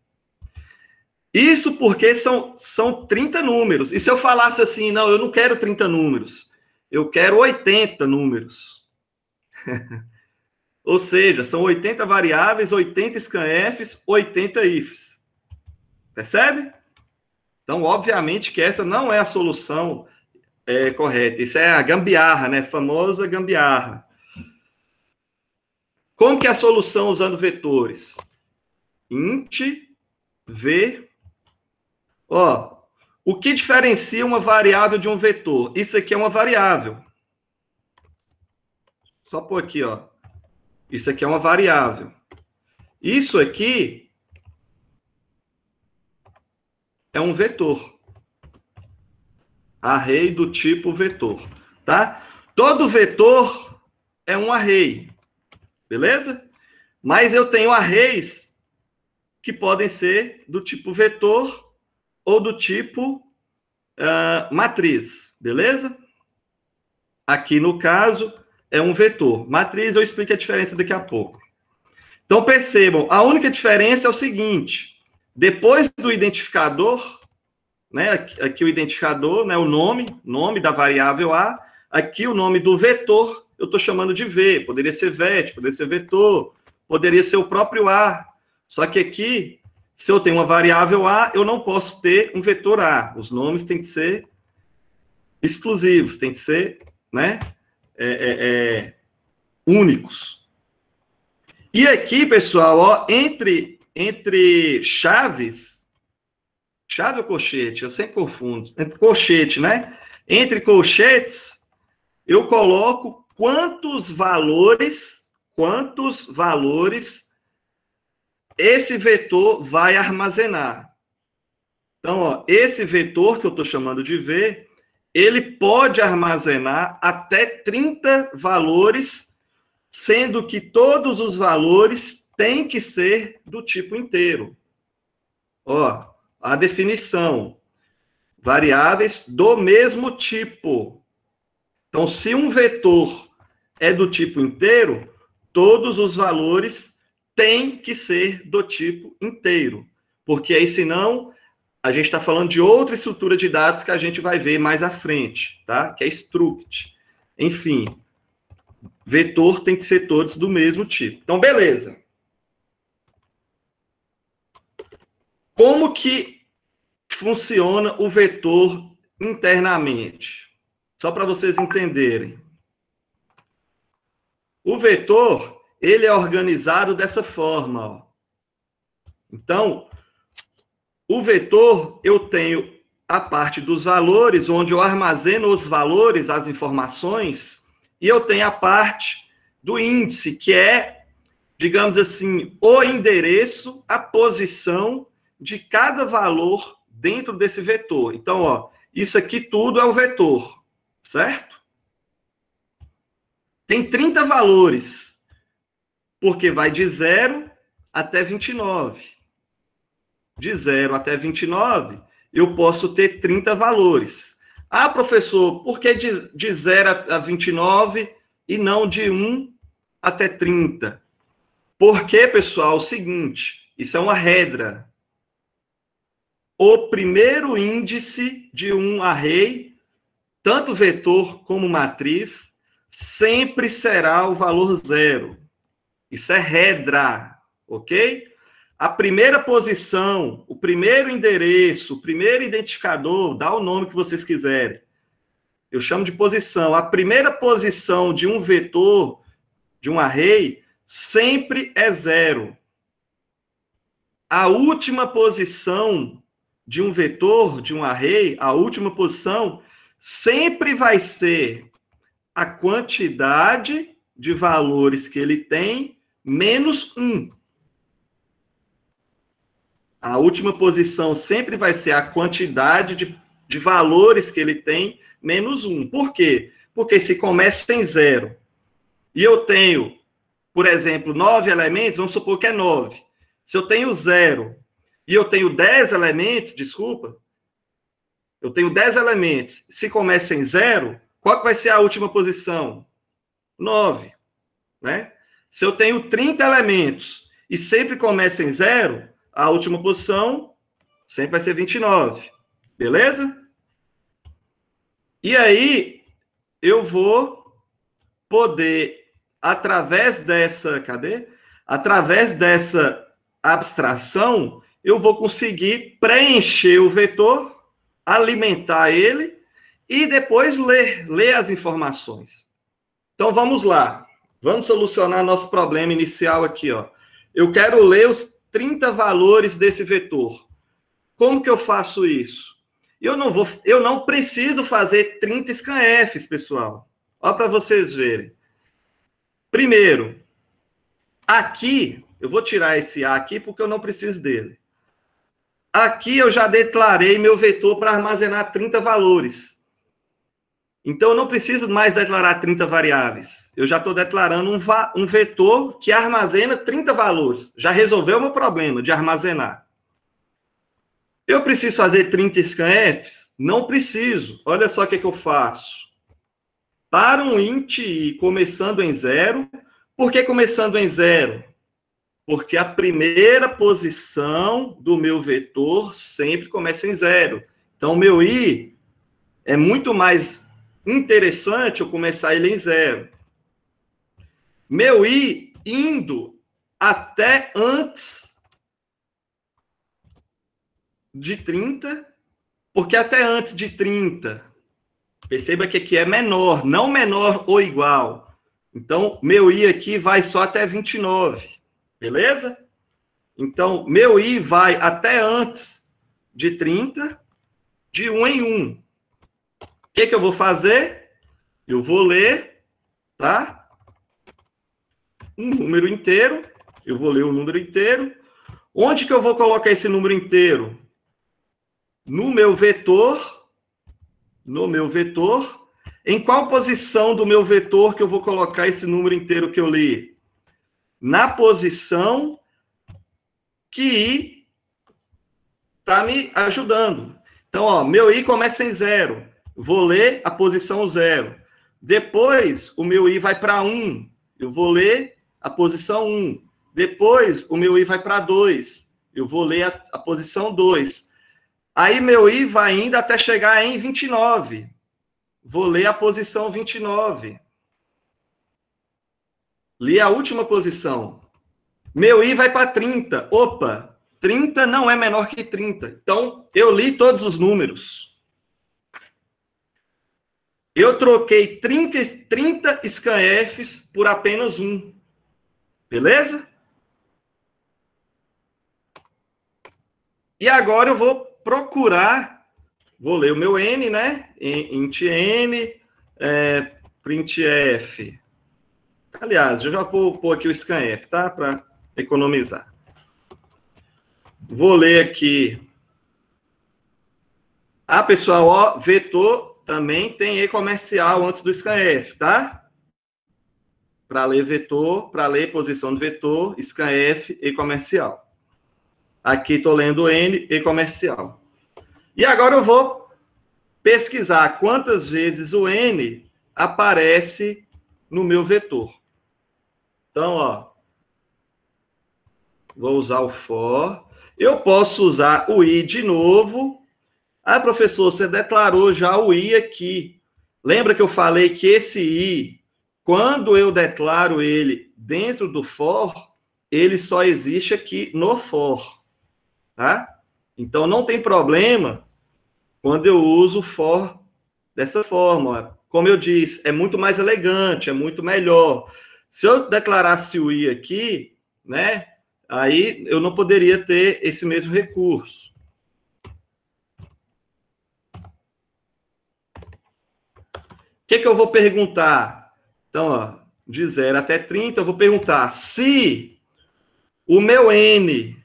Speaker 1: Isso porque são 30 números. E se eu falasse assim, não, eu não quero 30 números, eu quero 80 números. Ou seja, são 80 variáveis, 80 scanfs, 80 ifs. Percebe? Então, obviamente que essa não é a solução correta. Isso é a gambiarra, né? Famosa gambiarra. Como que é a solução usando vetores? int v. Ó, o que diferencia uma variável de um vetor? Isso aqui é uma variável. Só pôr aqui, ó. Isso aqui é uma variável. Isso aqui é um vetor. Array do tipo vetor, tá? Todo vetor é um array, beleza? Mas eu tenho arrays que podem ser do tipo vetor ou do tipo matriz, beleza? Aqui, no caso, é um vetor. Matriz, eu explico a diferença daqui a pouco. Então, percebam, a única diferença é o seguinte: depois do identificador, né, aqui o identificador, né, o nome da variável A, aqui o nome do vetor, eu estou chamando de V, poderia ser vet, poderia ser vetor, poderia ser o próprio A. Só que aqui, se eu tenho uma variável A, eu não posso ter um vetor A. Os nomes têm que ser exclusivos, têm que ser, né, únicos. E aqui, pessoal, ó, entre chaves, chave ou colchete? Eu sempre confundo. Entre colchete, né? Entre colchetes, eu coloco quantos valores esse vetor vai armazenar. Então, ó, esse vetor que eu estou chamando de V, ele pode armazenar até 30 valores, sendo que todos os valores têm que ser do tipo inteiro. Ó, a definição: variáveis do mesmo tipo. Então, se um vetor é do tipo inteiro, todos os valores têm que ser do tipo inteiro. Porque aí, senão, a gente está falando de outra estrutura de dados que a gente vai ver mais à frente, tá? Que é struct. Enfim, vetor tem que ser todos do mesmo tipo. Então, beleza. Como que funciona o vetor internamente? Só para vocês entenderem. O vetor, ele é organizado dessa forma, ó. Então, o vetor, eu tenho a parte dos valores, onde eu armazeno os valores, as informações, e eu tenho a parte do índice, que é, digamos assim, o endereço, a posição de cada valor dentro desse vetor. Então, ó, isso aqui tudo é o vetor, certo? Tem 30 valores, porque vai de 0 até 29. De 0 até 29, eu posso ter 30 valores. Ah, professor, por que de 0 a 29 e não de 1 até 30? Porque, pessoal, é o seguinte, isso é uma regra. O primeiro índice de um array, tanto vetor como matriz, sempre será o valor 0. Isso é regra, ok? A primeira posição, o primeiro endereço, o primeiro identificador, dá o nome que vocês quiserem. Eu chamo de posição. A primeira posição de um vetor, de um array, sempre é 0. A última posição de um vetor, de um array, a última posição, sempre vai ser a quantidade de valores que ele tem, menos 1. A última posição sempre vai ser a quantidade de valores que ele tem, menos 1. Por quê? Porque se começa em 0, e eu tenho, por exemplo, 9 elementos, vamos supor que é 9. Se eu tenho 0, e eu tenho 10 elementos, desculpa, eu tenho 10 elementos, se começa em 0, qual que vai ser a última posição? 9, né? Se eu tenho 30 elementos, e sempre começa em 0, a última posição sempre vai ser 29. Beleza? E aí, eu vou poder, através dessa, Através dessa abstração, eu vou conseguir preencher o vetor, alimentar ele e depois ler as informações. Então, vamos lá. Vamos solucionar nosso problema inicial aqui, ó. Eu quero ler 30 valores desse vetor. Como que eu faço isso? Eu não preciso fazer 30 scanfs, pessoal. Olha para vocês verem. Primeiro, aqui, eu vou tirar esse A aqui porque eu não preciso dele. Aqui eu já declarei meu vetor para armazenar 30 valores. Então, eu não preciso mais declarar 30 variáveis. Eu já estou declarando um vetor que armazena 30 valores. Já resolveu o meu problema de armazenar. Eu preciso fazer 30 scanfs? Não preciso. Olha só o que eu faço. Para um int i começando em 0. Por que começando em 0? Porque a primeira posição do meu vetor sempre começa em 0. Então, o meu i é muito mais interessante eu começar ele em 0. Meu i indo até antes de 30, porque até antes de 30, perceba que aqui é menor, não menor ou igual. Então, meu i aqui vai só até 29, beleza? Então, meu i vai até antes de 30, de 1 em 1. O que eu vou fazer? Eu vou ler, tá? Um número inteiro. Eu vou ler o número inteiro. Onde que eu vou colocar esse número inteiro? No meu vetor. No meu vetor. Em qual posição do meu vetor que eu vou colocar esse número inteiro que eu li? Na posição que i está me ajudando. Então, ó, meu i começa em 0. Vou ler a posição 0. Depois, o meu i vai para 1. Eu vou ler a posição 1. Depois, o meu i vai para 2. Eu vou ler a posição 2. Aí, meu i vai indo até chegar em 29. Vou ler a posição 29. Li a última posição. Meu i vai para 30. Opa, 30 não é menor que 30. Então, eu li todos os números. Eu troquei 30 scanfs por apenas um. Beleza? E agora eu vou procurar, vou ler o meu n, né? Int n, printf. Aliás, eu já vou pôr aqui o scanf, tá? Para economizar. Vou ler aqui. Ah, pessoal, ó, vetor também tem e comercial antes do scanf, tá? Para ler vetor, para ler posição do vetor, scanf e comercial. Aqui estou lendo n e comercial. E agora eu vou pesquisar quantas vezes o n aparece no meu vetor. Então, ó, vou usar o for. Eu posso usar o i de novo. Ah, professor, você declarou já o i aqui. Lembra que eu falei que esse i, quando eu declaro ele dentro do for, ele só existe aqui no for, tá? Então, não tem problema quando eu uso o for dessa forma. Como eu disse, é muito mais elegante, é muito melhor. Se eu declarasse o i aqui, né, aí eu não poderia ter esse mesmo recurso. O que eu vou perguntar? Então, ó, de 0 até 30, eu vou perguntar se o meu n,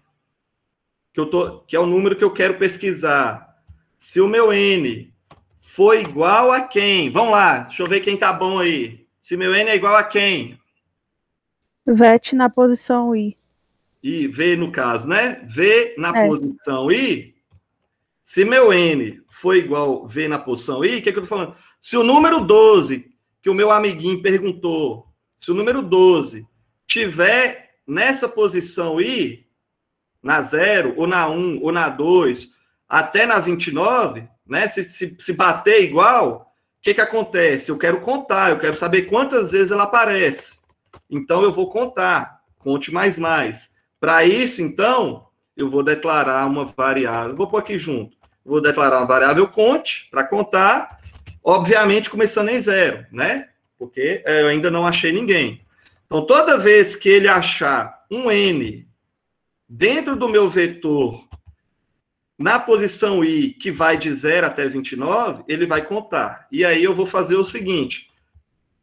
Speaker 1: que é o número que eu quero pesquisar, se o meu n for igual a quem? Vamos lá, deixa eu ver quem tá bom aí. Se meu n é igual a quem?
Speaker 2: VET na posição i.
Speaker 1: I, V no caso, né? V na posição i. Se meu n for igual V na posição i, o que eu tô falando? Se o número 12, que o meu amiguinho perguntou, se o número 12 tiver nessa posição i, na 0, ou na 1, ou na 2, até na 29, né? Se bater igual, o que acontece? Eu quero contar, eu quero saber quantas vezes ela aparece. Então, eu vou contar, conte mais. Para isso, então, eu vou declarar uma variável, vou pôr aqui junto, vou declarar uma variável conte, para contar, obviamente começando em 0, né? Porque eu ainda não achei ninguém. Então, toda vez que ele achar um n dentro do meu vetor, na posição I, que vai de 0 até 29, ele vai contar. E aí eu vou fazer o seguinte,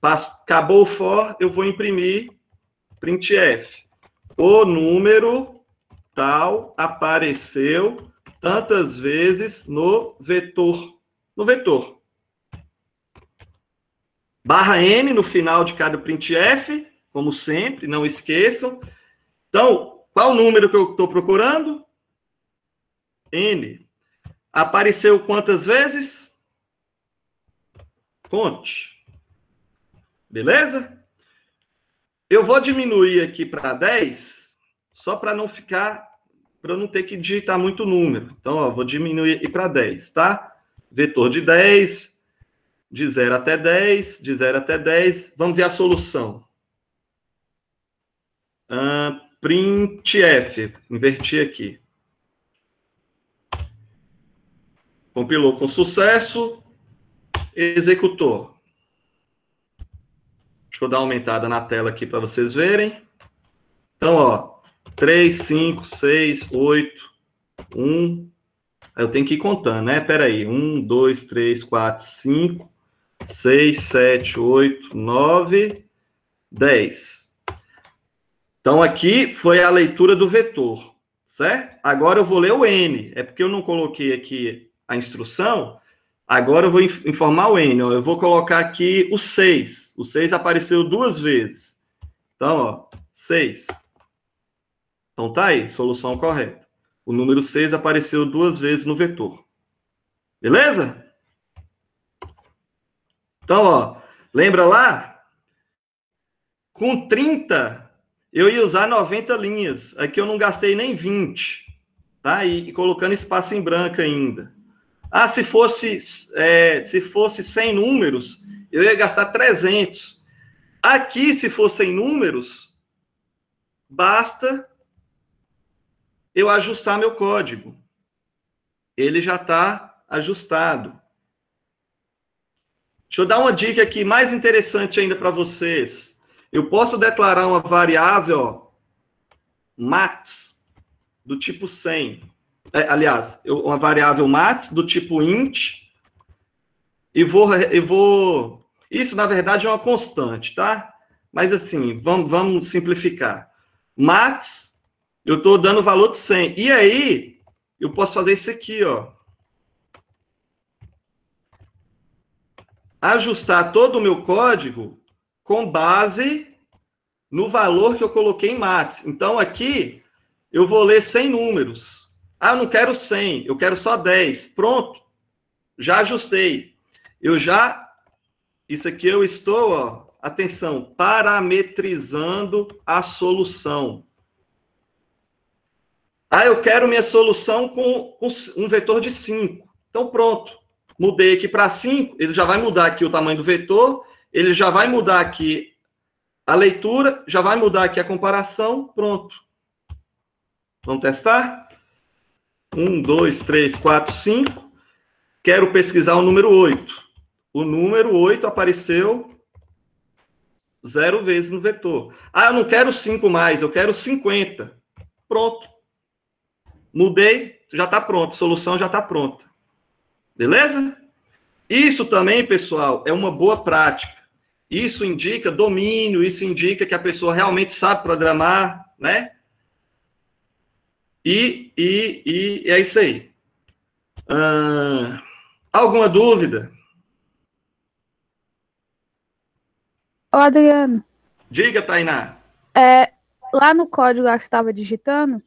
Speaker 1: acabou o for, eu vou imprimir printf. O número tal apareceu tantas vezes no vetor. No vetor. Barra N no final de cada printf, como sempre, não esqueçam. Então, qual o número que eu estou procurando? N. Apareceu quantas vezes? Conte. Beleza? Eu vou diminuir aqui para 10, só para não ficar, para eu não ter que digitar muito número. Então, ó, vou diminuir aqui para 10, tá? Vetor de 10, de 0 até 10, de 0 até 10. Vamos ver a solução. Printf, inverti aqui. Compilou com sucesso, executou. Deixa eu dar uma aumentada na tela aqui para vocês verem. Então, ó, 3, 5, 6, 8, 1. Eu tenho que ir contando, né? Espera aí. 1, 2, 3, 4, 5, 6, 7, 8, 9, 10. Então, aqui foi a leitura do vetor, certo? Agora eu vou ler o N. É porque eu não coloquei aqui a instrução. Agora eu vou informar o N. Ó. Eu vou colocar aqui o 6. O 6 apareceu 2 vezes. Então, ó, 6. Então, tá aí, solução correta. O número 6 apareceu 2 vezes no vetor. Beleza? Então, ó, lembra lá? Com 30, eu ia usar 90 linhas. Aqui eu não gastei nem 20. Tá? E colocando espaço em branco ainda. Ah, se fosse 100 números, eu ia gastar 300. Aqui, se fossem números, basta eu ajustar meu código. Ele já está ajustado. Deixa eu dar uma dica aqui mais interessante ainda para vocês. Eu posso declarar uma variável, ó, max, do tipo 100. Aliás, uma variável max do tipo int, e vou... Isso, na verdade, é uma constante, tá? Mas, assim, vamos simplificar. Max, eu estou dando o valor de 100. E aí, eu posso fazer isso aqui, ó. Ajustar todo o meu código com base no valor que eu coloquei em max. Então, aqui, eu vou ler 100 números. Ah, eu não quero 100, eu quero só 10. Pronto, já ajustei. Isso aqui eu estou, ó, atenção, parametrizando a solução. Ah, eu quero minha solução com um vetor de 5. Então, pronto. Mudei aqui para 5, ele já vai mudar aqui o tamanho do vetor, ele já vai mudar aqui a leitura, já vai mudar aqui a comparação, pronto. Vamos testar? 1, 2, 3, 4, 5. Quero pesquisar o número 8. O número 8 apareceu 0 vezes no vetor. Ah, eu não quero 5 mais, eu quero 50. Pronto. Mudei, já está pronto, a solução já está pronta. Beleza? Isso também, pessoal, é uma boa prática. Isso indica domínio, isso indica que a pessoa realmente sabe programar, né? E é isso aí. Alguma dúvida?
Speaker 2: Ô, Adriano.
Speaker 1: Diga, Tainá.
Speaker 2: Lá no código lá que você estava digitando,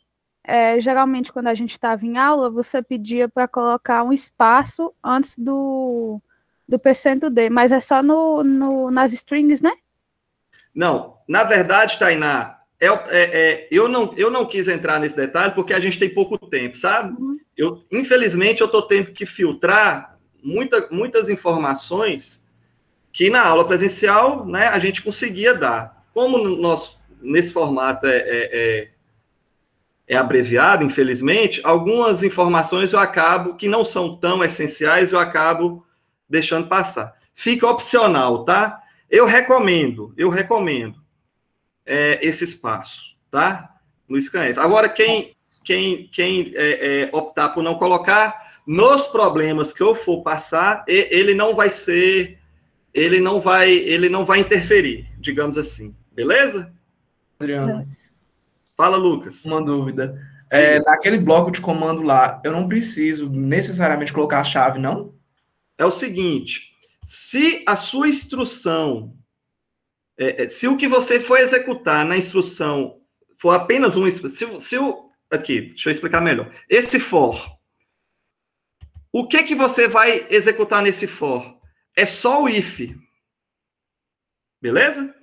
Speaker 2: geralmente quando a gente estava em aula, você pedia para colocar um espaço antes do %D, mas é só nas strings, né?
Speaker 1: Não, na verdade, Tainá, eu não quis entrar nesse detalhe porque a gente tem pouco tempo, sabe? Uhum. Infelizmente, eu estou tendo que filtrar muitas informações que na aula presencial, né, a gente conseguia dar. Como nesse formato é abreviado, infelizmente, algumas informações que não são tão essenciais, eu acabo deixando passar. Fica opcional, tá? Eu recomendo esse espaço, tá? no scanf. Agora, quem optar por não colocar, nos problemas que eu for passar, ele não vai interferir, digamos assim. Beleza?
Speaker 5: Adriano,
Speaker 1: Fala, Lucas.
Speaker 5: uma dúvida. Naquele bloco de comando lá, eu não preciso necessariamente colocar a chave, não?
Speaker 1: É o seguinte, se a sua instrução, se o que você for executar na instrução for apenas uma instrução, aqui, deixa eu explicar melhor. Esse for, o que você vai executar nesse for? É só o if. Beleza?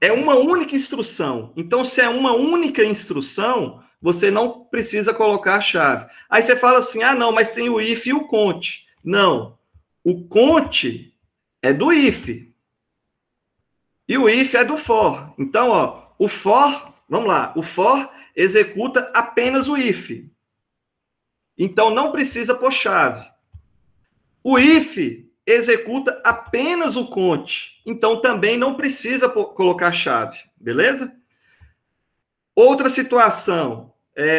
Speaker 1: É uma única instrução. Então, se é uma única instrução, você não precisa colocar a chave. Aí você fala assim, não, mas tem o if e o cont. Não. O cont é do if. E o if é do for. Então, o for, vamos lá, o for executa apenas o if. Então, não precisa pôr chave. O if executa apenas o cont. Então, também não precisa colocar chave. Beleza? Outra situação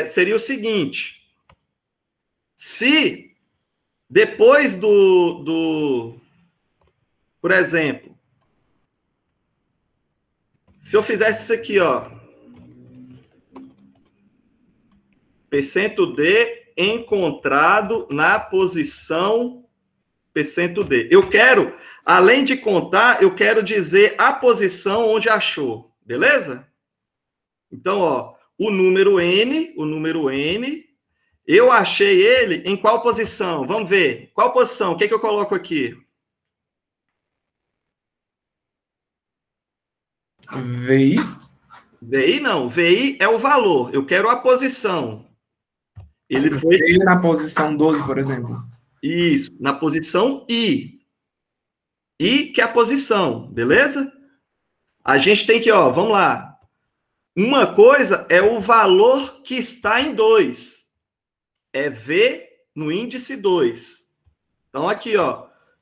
Speaker 1: seria o seguinte. Se depois por exemplo, se eu fizesse isso aqui, %D encontrado na posição %D. Eu quero, além de contar, eu quero dizer a posição onde achou. Beleza? Então, o número N, eu achei ele em qual posição? Vamos ver. Qual posição? O que eu coloco aqui?
Speaker 5: VI?
Speaker 1: VI não. VI é o valor. Eu quero a posição. Ele foi
Speaker 5: na posição 12, por exemplo.
Speaker 1: Isso, na posição I. I que é a posição, beleza? A gente tem que, vamos lá. Uma coisa é o valor que está em 2. É V no índice 2. Então, aqui,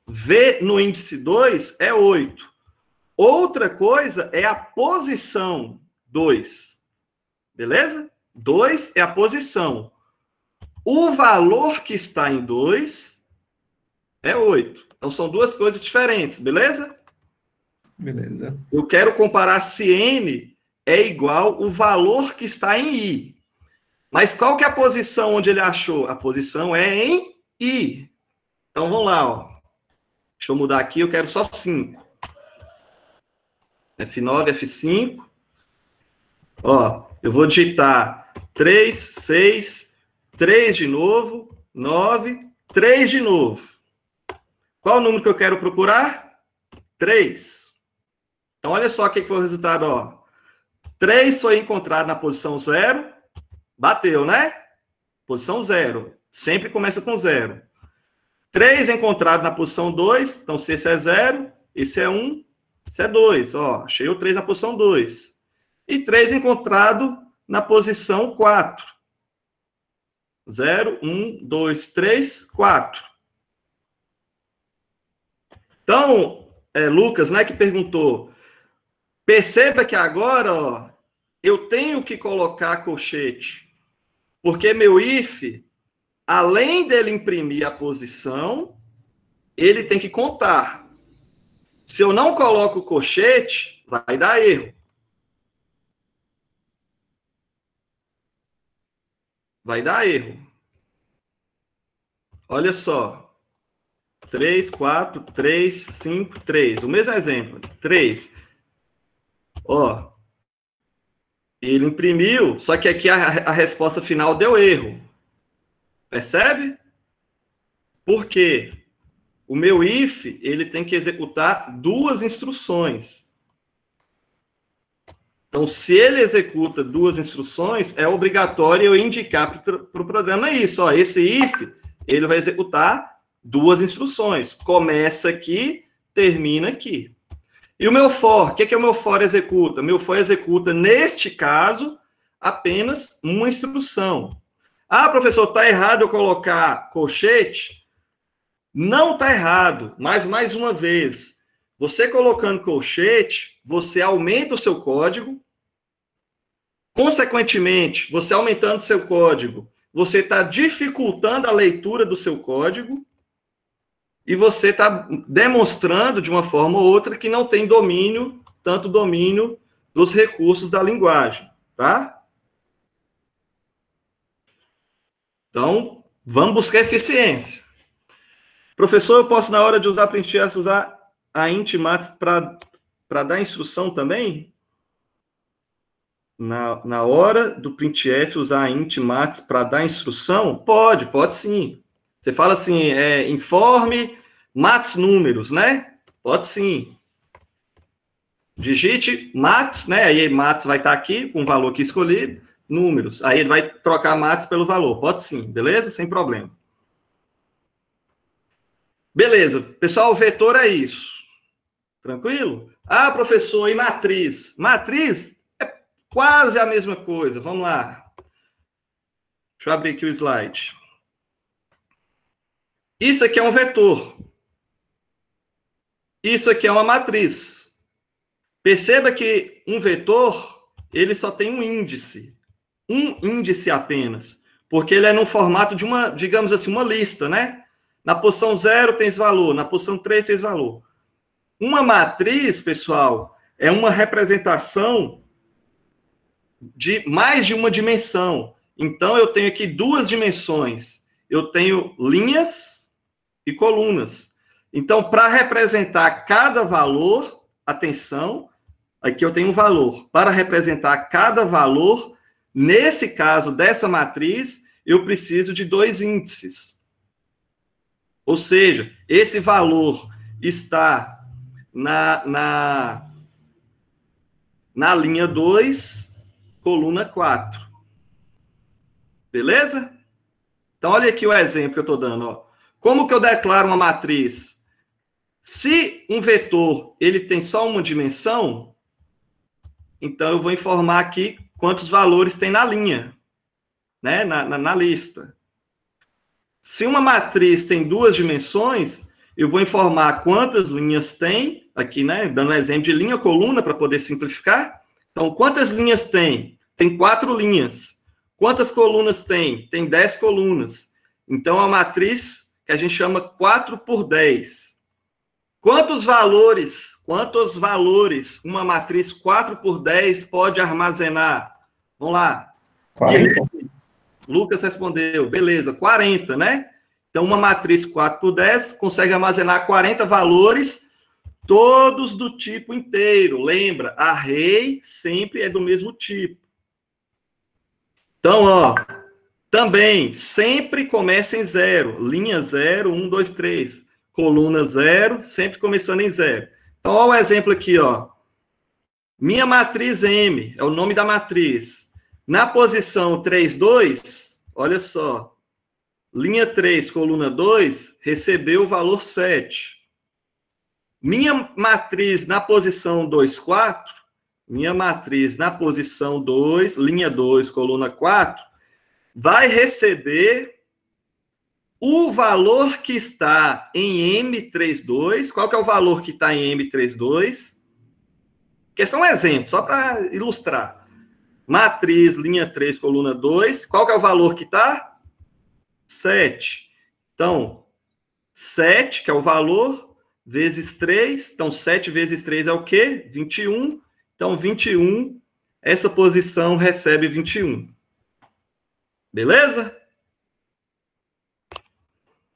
Speaker 1: V no índice 2 é 8. Outra coisa é a posição 2. Beleza? 2 é a posição. O valor que está em 2 é 8. Então, são duas coisas diferentes, beleza?
Speaker 5: Beleza.
Speaker 1: Eu quero comparar se N é igual o valor que está em I. Mas qual que é a posição onde ele achou? A posição é em I. Então, vamos lá. Deixa eu mudar aqui, eu quero só 5. F9, F5. Eu vou digitar 3, 6, 3 de novo, 9, 3 de novo. Qual o número que eu quero procurar? 3. Então, olha só o que foi o resultado. 3 foi encontrado na posição 0. Bateu, né? Posição 0. Sempre começa com 0. 3 encontrado na posição 2. Então, se esse é 0, esse é 1, esse é 2. Achei o 3 na posição 2. E 3 encontrado na posição 4. 0, 1, 2, 3, 4. Então, Lucas, né, que perguntou, perceba que agora, eu tenho que colocar colchete, porque meu if, além dele imprimir a posição, ele tem que contar. Se eu não coloco o colchete, vai dar erro. Vai dar erro. Olha só. 3, 4, 3, 5, 3. O mesmo exemplo. 3. Ele imprimiu, só que aqui a resposta final deu erro. Percebe? Por quê? O meu if, ele tem que executar 2 instruções. Então, se ele executa 2 instruções, é obrigatório eu indicar para o programa isso. Esse if, ele vai executar 2 instruções. Começa aqui, termina aqui. E o meu for, o que o meu for executa? O meu for executa, neste caso, apenas uma instrução. Professor, está errado eu colocar colchete? Não está errado, mas mais uma vez, você colocando colchete, você aumenta o seu código, Consequentemente, você aumentando seu código, você está dificultando a leitura do seu código e você está demonstrando, de uma forma ou outra, que não tem domínio, tanto domínio dos recursos da linguagem, tá? Então, vamos buscar eficiência. Professor, eu posso, na hora de usar printf, usar a int max para dar instrução também? Na hora do printf, usar a int max para dar instrução? Pode sim. Você fala assim, informe max números, né? Pode sim. Digite max, né? Aí max vai estar aqui, com o valor que escolhi, números. Aí ele vai trocar max pelo valor. Pode sim, beleza? Sem problema. Beleza. Pessoal, o vetor é isso. Tranquilo? Ah, professor, e matriz? Matriz é quase a mesma coisa. Vamos lá. Deixa eu abrir aqui o slide. Isso aqui é um vetor. Isso aqui é uma matriz. Perceba que um vetor, ele só tem um índice apenas, porque ele é no formato de uma, digamos assim, uma lista, né? Na posição 0 tem esse valor, na posição 3 tem esse valor. Uma matriz, pessoal, é uma representação de mais de uma dimensão. Então, eu tenho aqui duas dimensões. Eu tenho linhas e colunas. Então, para representar cada valor, atenção, aqui eu tenho um valor. Para representar cada valor, nesse caso dessa matriz, eu preciso de dois índices. Ou seja, esse valor está na linha 2, coluna 4. Beleza? Então, olha aqui o exemplo que eu estou dando. Ó. Como que eu declaro uma matriz? Se um vetor ele tem só uma dimensão, então eu vou informar aqui quantos valores tem na linha, né? na lista. Se uma matriz tem duas dimensões, eu vou informar quantas linhas tem, aqui, né? Dando um exemplo de linha, coluna, para poder simplificar. Então, quantas linhas tem? Tem 4 linhas. Quantas colunas tem? Tem 10 colunas. Então, a matriz que a gente chama 4 por 10. Quantos valores uma matriz 4 por 10 pode armazenar? Vamos lá.
Speaker 5: 40.
Speaker 1: Lucas respondeu, beleza, 40, né? Então, uma matriz 4 por 10 consegue armazenar 40 valores, todos do tipo inteiro. Lembra, array sempre é do mesmo tipo. Então, ó, também, sempre começa em 0. Linha 0, 1, 2, 3. Coluna 0, sempre começando em 0. Então, ó o exemplo aqui, ó. Minha matriz M, é o nome da matriz. Na posição 3, 2, olha só. Linha 3, coluna 2, recebeu o valor 7. Minha matriz na posição 2, 4, minha matriz na posição 2, linha 2, coluna 4, vai receber o valor que está em M32. Qual que é o valor que está em M32? Que é só um exemplo, só para ilustrar. Matriz, linha 3, coluna 2. Qual que é o valor que está? 7. Então, 7, que é o valor, vezes 3. Então, 7 vezes 3 é o quê? 21. Então, 21, essa posição recebe 21. Beleza?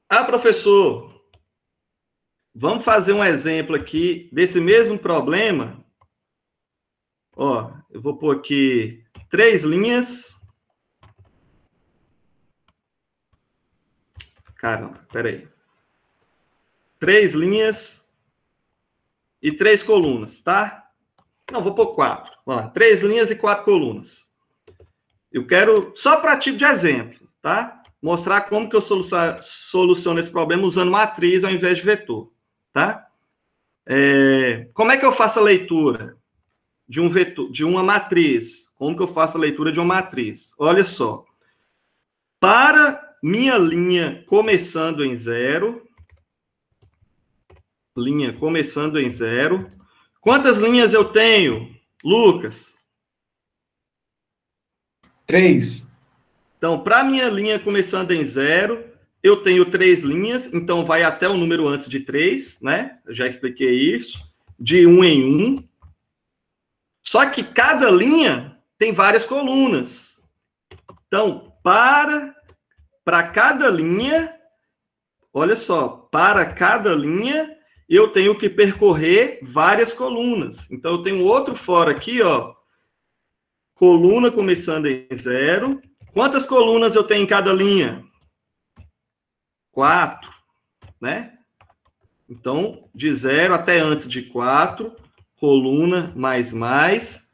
Speaker 1: Ah, professor, vamos fazer um exemplo aqui desse mesmo problema. Ó, eu vou pôr aqui 3 linhas. Caramba, peraí. 3 linhas e 3 colunas, tá? Não, vou pôr 4. Vamos lá, 3 linhas e 4 colunas. Eu quero, só para tipo de exemplo, tá? Mostrar como que eu soluciono esse problema usando matriz ao invés de vetor, tá? Como é que eu faço a leitura de um vetor, de uma matriz? Como que eu faço a leitura de uma matriz? Olha só. Para minha linha começando em 0, linha começando em 0, quantas linhas eu tenho, Lucas?
Speaker 5: 3.
Speaker 1: Então, para minha linha começando em 0, eu tenho 3 linhas, então vai até o número antes de 3, né? Eu já expliquei isso. De 1 em 1. Só que cada linha tem várias colunas. Então, para cada linha, olha só, para cada linha, eu tenho que percorrer várias colunas. Então, eu tenho outro fora aqui, ó. Coluna começando em 0. Quantas colunas eu tenho em cada linha? 4, né? Então, de 0 até antes de 4, coluna mais.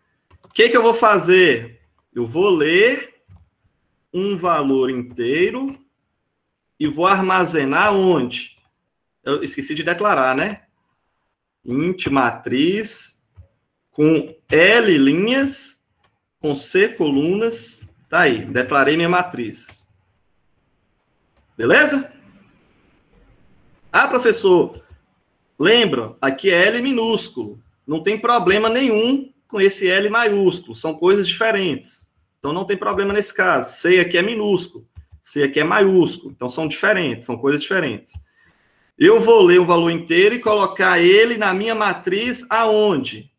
Speaker 1: O que eu vou fazer? Eu vou ler um valor inteiro e vou armazenar onde? Eu esqueci de declarar, né? Int matriz com L linhas, com C colunas. Tá aí, declarei minha matriz. Beleza? Ah, professor, lembra, aqui é L minúsculo. Não tem problema nenhum com esse L maiúsculo. São coisas diferentes. Então, não tem problema nesse caso. C aqui é minúsculo. C aqui é maiúsculo. Então, são diferentes, são coisas diferentes. Eu vou ler o valor inteiro e colocar ele na minha matriz aonde?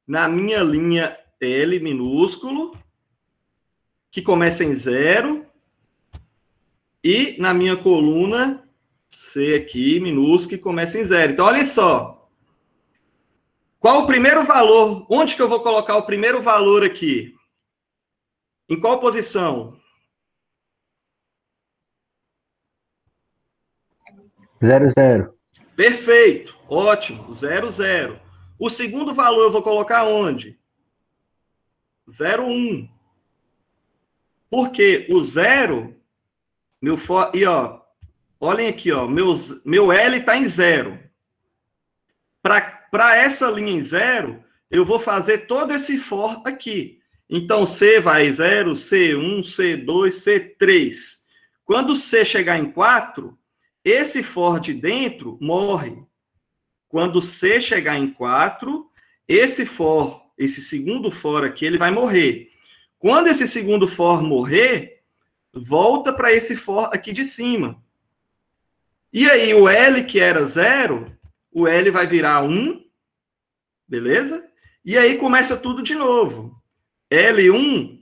Speaker 1: Na minha linha L minúsculo, que começa em 0, e na minha coluna C aqui, minúsculo, que começa em 0. Então, olha só. Qual o primeiro valor? Onde que eu vou colocar o primeiro valor aqui? Em qual posição?
Speaker 6: 0, 0.
Speaker 1: Perfeito. Ótimo. 0, 0. O segundo valor eu vou colocar onde? 0, 1. Porque o 0, e ó, olhem aqui, ó, meu L está em 0. Para essa linha em 0, eu vou fazer todo esse for aqui. Então, C vai 0, C1, C2, C3. Quando C chegar em 4, esse for de dentro morre. Quando C chegar em 4, esse segundo for aqui, ele vai morrer. Quando esse segundo for morrer, volta para esse for aqui de cima. E aí, o L, que era 0, o L vai virar 1, beleza? E aí começa tudo de novo. L1,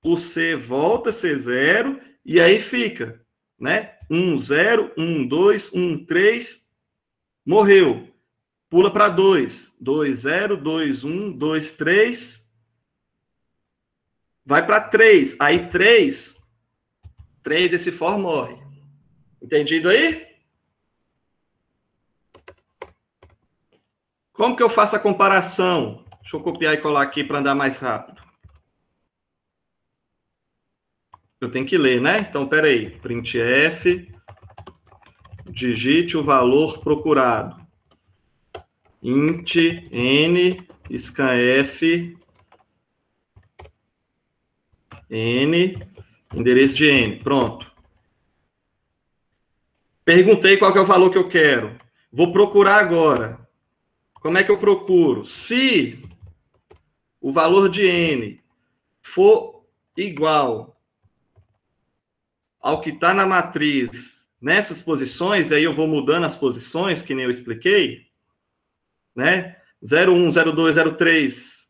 Speaker 1: o C volta a ser 0, e aí fica, né? 1, 0, 1, 2, 1, 3, morreu. Pula para 2, 2, 0, 2, 1, 2, 3, vai para 3. Aí 3, esse for morre. Entendido aí? Como que eu faço a comparação? Deixa eu copiar e colar aqui para andar mais rápido. Eu tenho que ler, né? Então, peraí. Printf, digite o valor procurado. Int n scanf n, endereço de n. Pronto. Perguntei qual que é o valor que eu quero. Vou procurar agora. Como é que eu procuro? Se o valor de n for igual ao que está na matriz nessas posições, aí eu vou mudando as posições, que nem eu expliquei, né? 0, 1, 0, 2, 0, 3,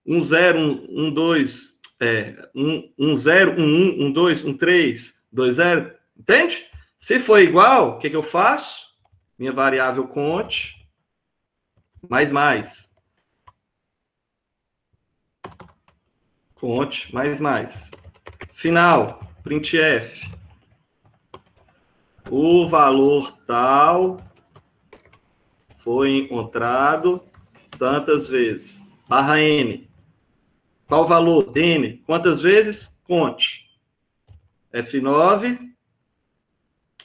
Speaker 1: 1, 0, 1, 2, 1, 0, 1, 1, 1, 2, 1, 3, 2, 0, entende? Se for igual, o que eu faço? Minha variável conte, mais. Conte, mais. Final, printf. O valor tal foi encontrado tantas vezes. Barra n. Qual o valor? N. Quantas vezes? Conte. F9.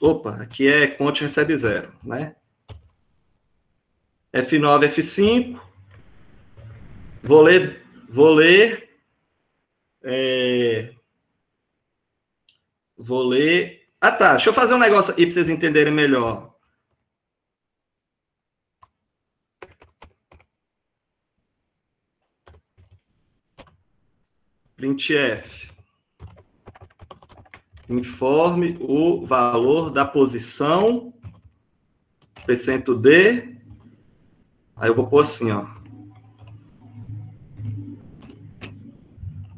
Speaker 1: Opa, aqui é conte recebe 0, né? F9, F5. Vou ler. Ah, tá. Deixa eu fazer um negócio aí para vocês entenderem melhor. printf, informe o valor da posição, %d, aí eu vou pôr assim, ó.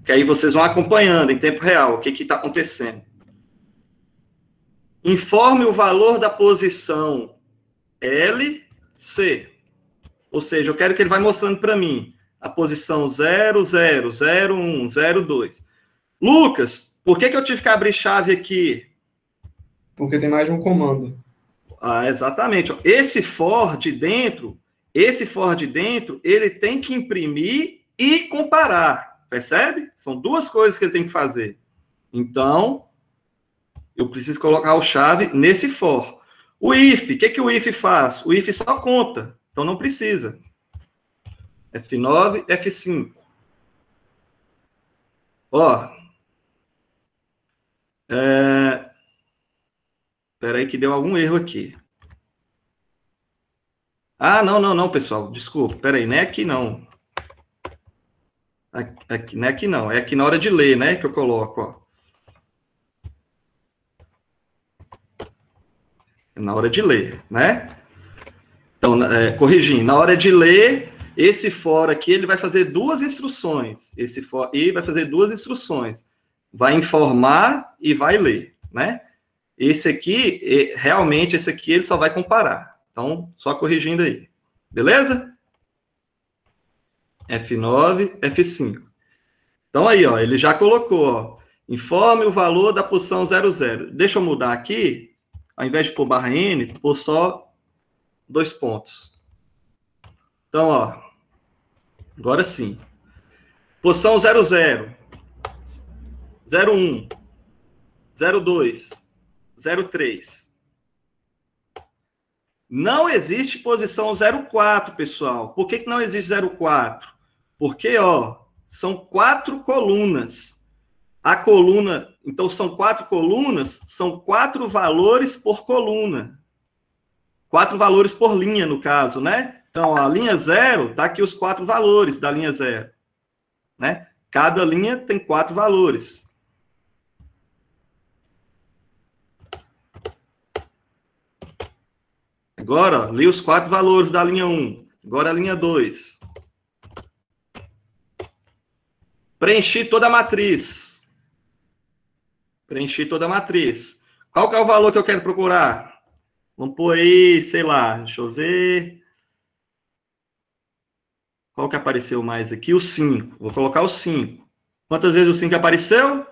Speaker 1: Que aí vocês vão acompanhando em tempo real o que está acontecendo. Informe o valor da posição LC. Ou seja, eu quero que ele vai mostrando para mim a posição 0, 0, 0, 1, 0, 2. Lucas, por que eu tive que abrir chave aqui?
Speaker 5: Porque tem mais de um comando.
Speaker 1: Ah, exatamente. Esse for de dentro, ele tem que imprimir e comparar. Percebe? São duas coisas que ele tem que fazer. Então, eu preciso colocar o chave nesse for. O if, o que o if faz? O if só conta, então não precisa. F9, F5. Ó. Espera aí que deu algum erro aqui. Ah, não, pessoal. Desculpa. Espera aí, não é aqui não. Aqui, não é aqui não. É aqui na hora de ler, né, que eu coloco, ó. É na hora de ler, né? Então, corrigindo. Na hora de ler, esse for aqui, ele vai fazer duas instruções. Esse for e vai fazer duas instruções. Vai informar e vai ler, né? Esse aqui, realmente, esse aqui, ele só vai comparar. Então, só corrigindo aí. Beleza? F9, F5. Então, aí, ó, ele já colocou, ó. Informe o valor da posição 00. Deixa eu mudar aqui. Ao invés de pôr barra N, pôr só 2 pontos. Então, ó. Agora sim. Posição 00. 01. 02. 03. Não existe posição 04, pessoal. Por que não existe 04? Porque, ó, são 4 colunas. A coluna, então são 4 colunas, são 4 valores por coluna. 4 valores por linha, no caso, né? Então, a linha 0, tá aqui os 4 valores da linha 0. Né? Cada linha tem 4 valores. Agora, ó, li os 4 valores da linha 1. Agora a linha 2. Preenchi toda a matriz. Preenchi toda a matriz. Qual que é o valor que eu quero procurar? Vamos pôr aí, sei lá, deixa eu ver. Qual que apareceu mais aqui? O 5. Vou colocar o 5. Quantas vezes o 5 apareceu?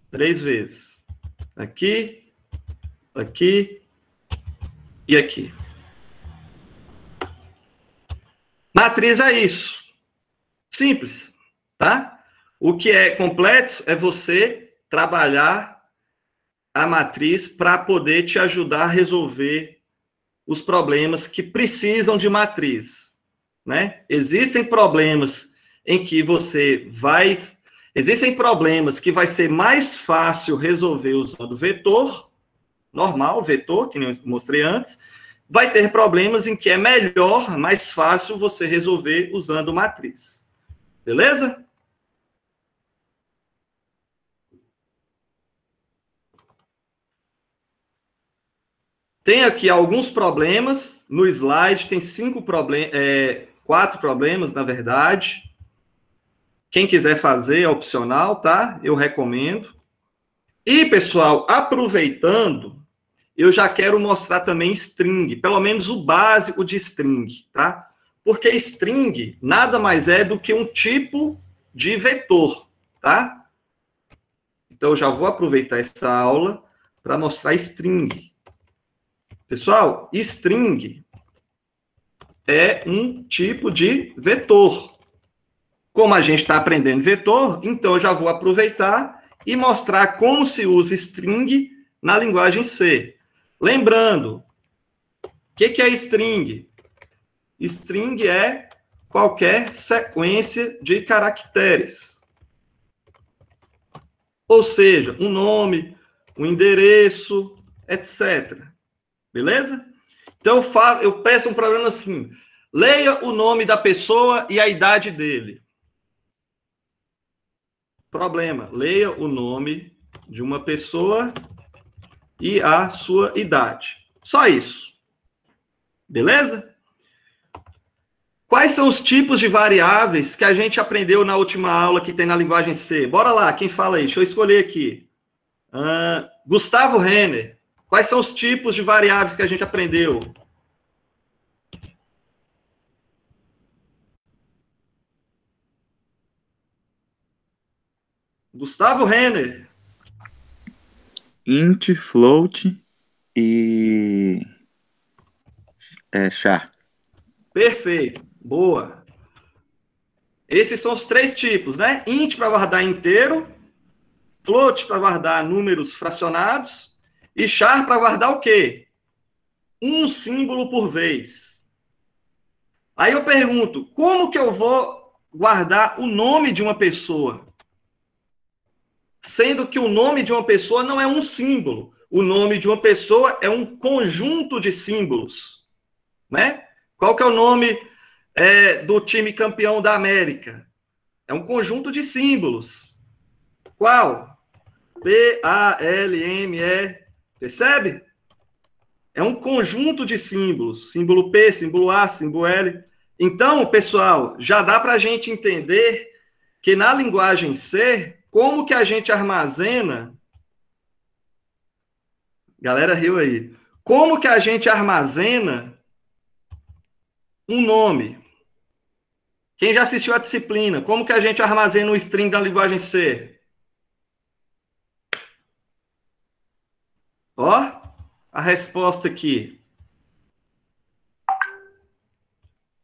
Speaker 1: 3 vezes. Aqui, aqui e aqui. Matriz é isso. Simples, tá? O que é complexo é você trabalhar a matriz para poder te ajudar a resolver os problemas que precisam de matriz, né? Existem problemas em que você vai... Existem problemas que vai ser mais fácil resolver usando vetor, normal, vetor, que nem eu mostrei antes. Vai ter problemas em que é melhor, mais fácil você resolver usando matriz. Beleza? Tem aqui alguns problemas no slide, tem 4 problemas, na verdade. Quem quiser fazer é opcional, tá? Eu recomendo. E, pessoal, aproveitando, eu já quero mostrar também string, pelo menos o básico de string, tá? Porque string nada mais é do que um tipo de vetor, tá? Então, eu já vou aproveitar essa aula para mostrar string. Pessoal, string é um tipo de vetor. Como a gente está aprendendo vetor, então eu já vou aproveitar e mostrar como se usa string na linguagem C. Lembrando, o que é string? String é qualquer sequência de caracteres. Ou seja, um nome, um endereço, etc. Beleza? Então, eu peço um programa assim, leia o nome da pessoa e a idade dele. Problema. Leia o nome de uma pessoa e a sua idade. Só isso. Beleza? Quais são os tipos de variáveis que a gente aprendeu na última aula que tem na linguagem C? Bora lá, quem fala aí? Deixa eu escolher aqui. Gustavo Renner. Quais são os tipos de variáveis que a gente aprendeu? Gustavo Renner.
Speaker 7: Int, float e char.
Speaker 1: Perfeito. Boa. Esses são os 3 tipos, né? Int para guardar inteiro, float para guardar números fracionados e char para guardar o quê? Um símbolo por vez. Aí eu pergunto, como que eu vou guardar o nome de uma pessoa? Sendo que o nome de uma pessoa não é um símbolo. O nome de uma pessoa é um conjunto de símbolos, né? Qual que é o nome do time campeão da América? É um conjunto de símbolos. Qual? P-A-L-M-E. Percebe? É um conjunto de símbolos. Símbolo P, símbolo A, símbolo L. Então, pessoal, já dá para a gente entender que na linguagem C, como que a gente armazena... Galera riu aí. Como que a gente armazena um nome? Quem já assistiu a disciplina? Como que a gente armazena um string da linguagem C? Ó, a resposta aqui.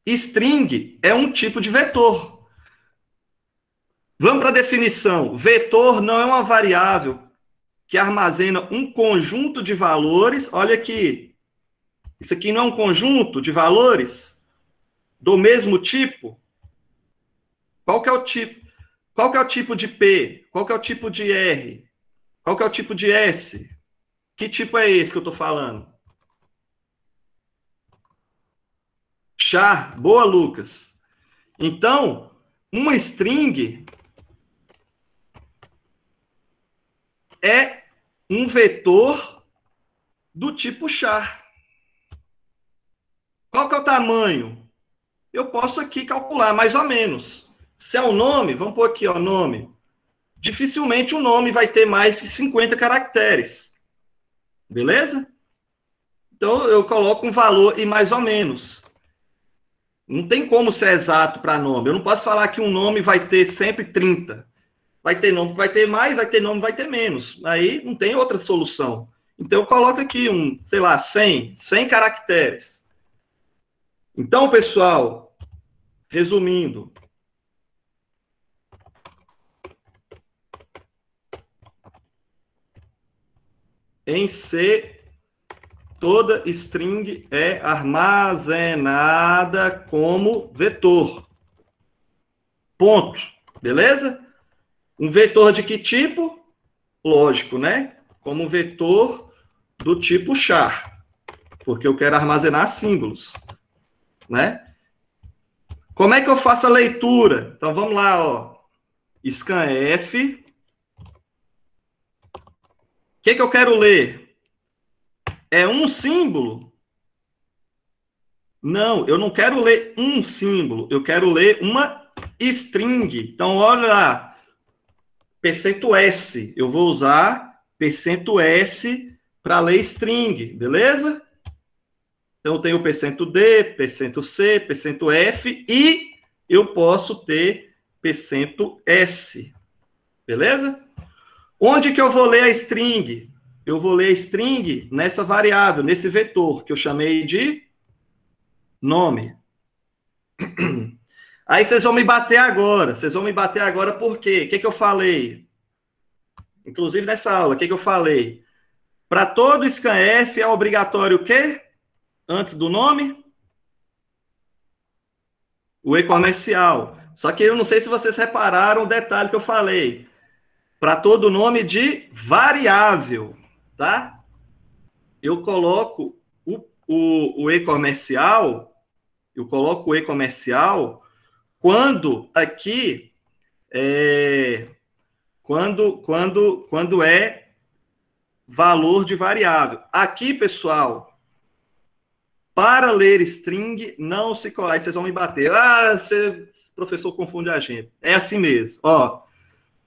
Speaker 1: String é um tipo de vetor. Vamos para a definição. Vetor não é uma variável que armazena um conjunto de valores. Olha aqui. Isso aqui não é um conjunto de valores do mesmo tipo? Qual que é o tipo? Qual que é o tipo de P? Qual que é o tipo de R? Qual que é o tipo de S? Que tipo é esse que eu estou falando? Char. Boa, Lucas. Então, uma string é um vetor do tipo char. Qual que é o tamanho? Eu posso aqui calcular, mais ou menos. Se é um nome, vamos pôr aqui, ó, nome. Dificilmente um nome vai ter mais que 50 caracteres. Beleza? Então, eu coloco um valor e mais ou menos. Não tem como ser exato para nome. Eu não posso falar que um nome vai ter sempre 30. Vai ter nome que vai ter mais, vai ter nome que vai ter menos. Aí não tem outra solução. Então, eu coloco aqui sei lá, 100 caracteres. Então, pessoal, resumindo. Em C, toda string é armazenada como vetor. Ponto. Beleza? Um vetor de que tipo? Lógico, né? Como um vetor do tipo char. Porque eu quero armazenar símbolos. Né? Como é que eu faço a leitura? Então, vamos lá, ó. Scanf. O que eu quero ler? É um símbolo? Não, eu não quero ler um símbolo. Eu quero ler uma string. Então, olha lá. %S. Eu vou usar %S para ler string. Beleza? Então, eu tenho %D, %C, %F e eu posso ter %S. Beleza? Onde que eu vou ler a string? Eu vou ler a string nessa variável, nesse vetor, que eu chamei de nome. Aí vocês vão me bater agora. Vocês vão me bater agora por quê? O que eu falei? Inclusive nessa aula, o que eu falei? Para todo scanf é obrigatório o quê? Antes do nome? O e-comercial. Só que eu não sei se vocês repararam o detalhe que eu falei. Para todo nome de variável, tá? Eu coloco o e-comercial, quando aqui quando é valor de variável. Aqui, pessoal, para ler string, não se colar. Aí vocês vão me bater. O professor confunde a gente. É assim mesmo. Ó,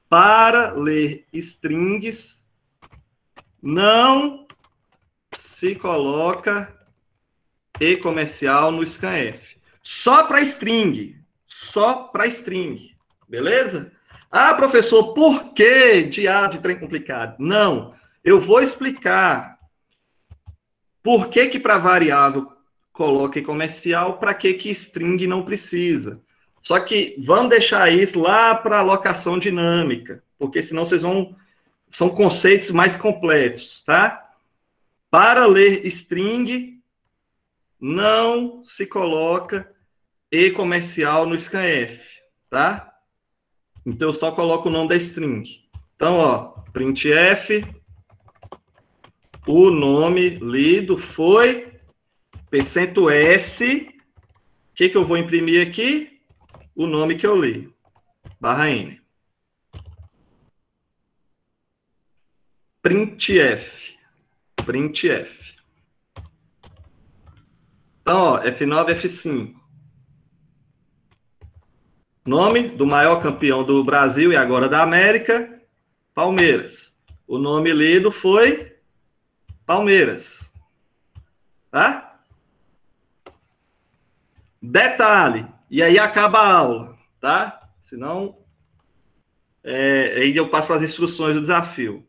Speaker 1: para ler strings, não se coloca e comercial no scanf. Só para string. Só para string. Beleza? Ah, professor, por que diabo de trem complicado? Não. Eu vou explicar por que para variável coloca e comercial, para que string não precisa. Só que vamos deixar isso lá para alocação dinâmica, porque senão vocês vão... São conceitos mais completos, tá? Para ler string, não se coloca e comercial no scanf, tá? Então, eu só coloco o nome da string. Então, ó, printf, o nome lido foi %s, o que eu vou imprimir aqui? O nome que eu li, /n. Printf. Então, ó, F9, F5. Nome do maior campeão do Brasil e agora da América, Palmeiras. O nome lido foi Palmeiras. Tá? Detalhe. E aí acaba a aula, tá? Senão, aí eu passo para as instruções do desafio.